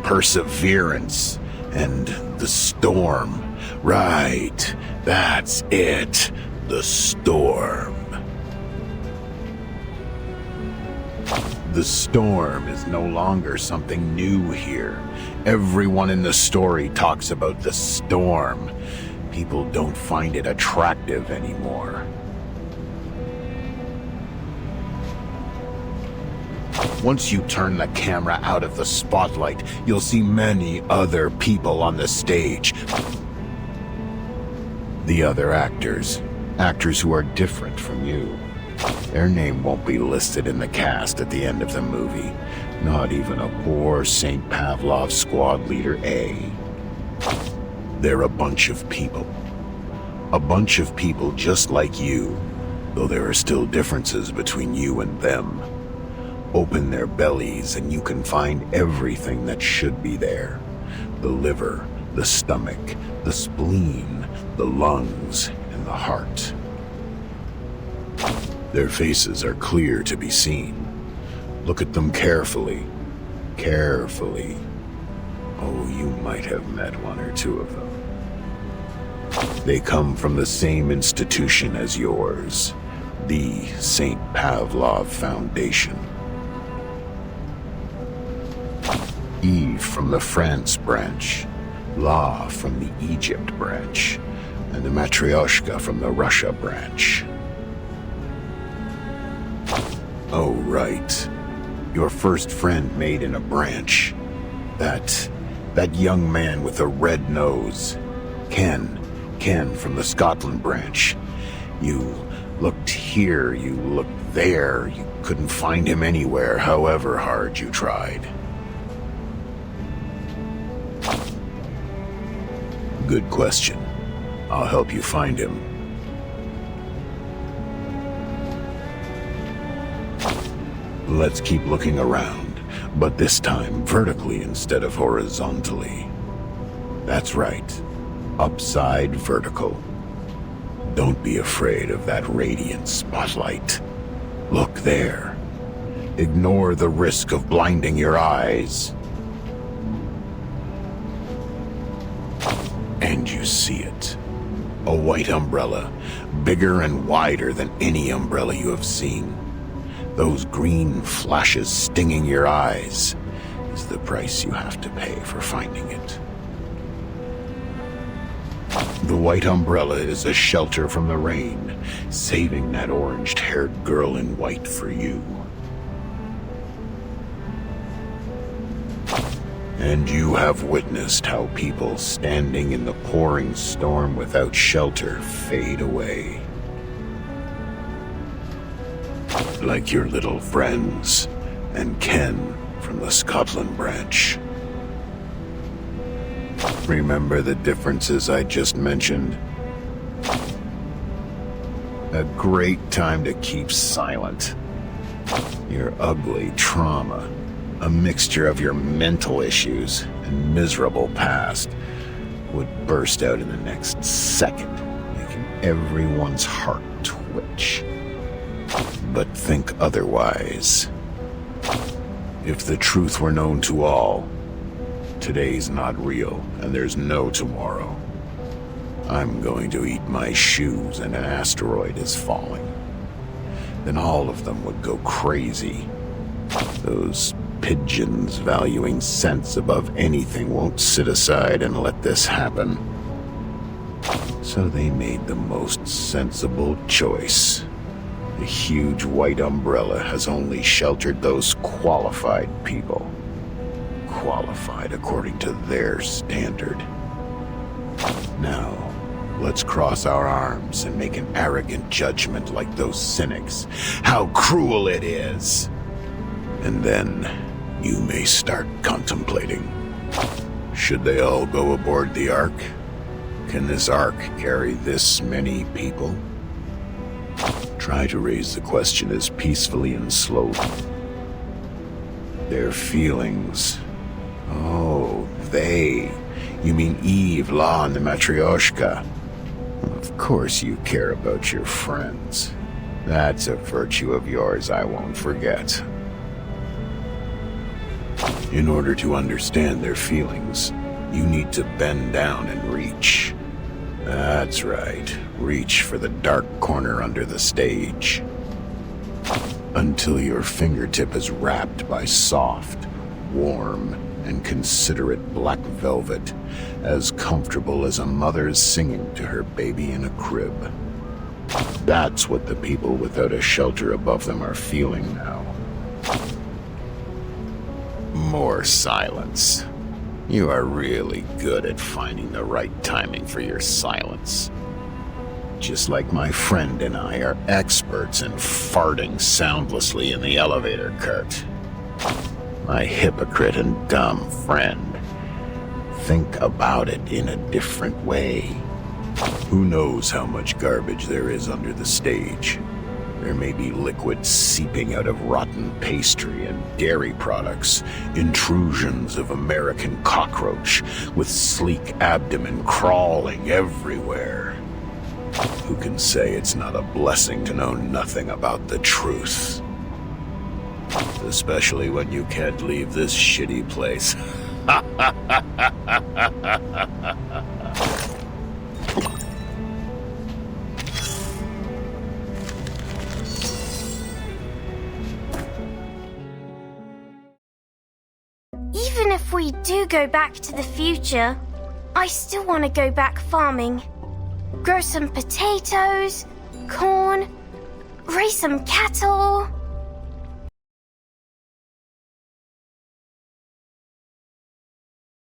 perseverance, and the storm. Right, that's it, the storm. The storm is no longer something new here. Everyone in the story talks about the storm. People don't find it attractive anymore. Once you turn the camera out of the spotlight, you'll see many other people on the stage. The other actors who are different from you. Their name won't be listed in the cast at the end of the movie. Not even a poor St. Pavlov squad leader A. They're a bunch of people. A bunch of people just like you, though there are still differences between you and them. Open their bellies and you can find everything that should be there. The liver, the stomach, the spleen, the lungs, and the heart. Their faces are clear to be seen. Look at them carefully. Carefully. Oh, you might have met one or two of them. They come from the same institution as yours, the St. Pavlov Foundation. Eve from the France branch, La from the Egypt branch, and the Matryoshka from the Russia branch. Oh, right. Your first friend made in a branch. That young man with a red nose. Ken from the Scotland branch. You looked here, you looked there. You couldn't find him anywhere, however hard you tried. Good question. I'll help you find him. Let's keep looking around, but this time vertically instead of horizontally. That's right. Upside vertical. Don't be afraid of that radiant spotlight. Look there. Ignore the risk of blinding your eyes. And you see it. A white umbrella, bigger and wider than any umbrella you have seen. Those green flashes stinging your eyes is the price you have to pay for finding it. The white umbrella is a shelter from the rain, saving that orange-haired girl in white for you. And you have witnessed how people standing in the pouring storm without shelter fade away. Like your little friends, and Ken from the Scotland branch. Remember the differences I just mentioned? A great time to keep silent. Your ugly trauma, a mixture of your mental issues and miserable past, would burst out in the next second, making everyone's heart twitch. But think otherwise. If the truth were known to all, today's not real and there's no tomorrow. I'm going to eat my shoes and an asteroid is falling. Then all of them would go crazy. Those pigeons valuing sense above anything won't sit aside and let this happen. So they made the most sensible choice. The huge white umbrella has only sheltered those qualified people. Qualified according to their standard. Now, let's cross our arms and make an arrogant judgment like those cynics. How cruel it is! And then, you may start contemplating. Should they all go aboard the Ark? Can this Ark carry this many people? Try to raise the question as peacefully and slowly. Their feelings. Oh, they. You mean Eve, La, and the Matryoshka. Of course you care about your friends. That's a virtue of yours I won't forget. In order to understand their feelings, you need to bend down and reach. That's right. Reach for the dark corner under the stage. Until your fingertip is wrapped by soft, warm, and considerate black velvet, as comfortable as a mother's singing to her baby in a crib. That's what the people without a shelter above them are feeling now. More silence. You are really good at finding the right timing for your silence. Just like my friend and I are experts in farting soundlessly in the elevator cart. My hypocrite and dumb friend. Think about it in a different way. Who knows how much garbage there is under the stage? There may be liquid seeping out of rotten pastry and dairy products, intrusions of American cockroach with sleek abdomen crawling everywhere. Who can say it's not a blessing to know nothing about the truth? Especially when you can't leave this shitty place. Even if we do go back to the future, I still want to go back farming. Grow some potatoes, corn, raise some cattle.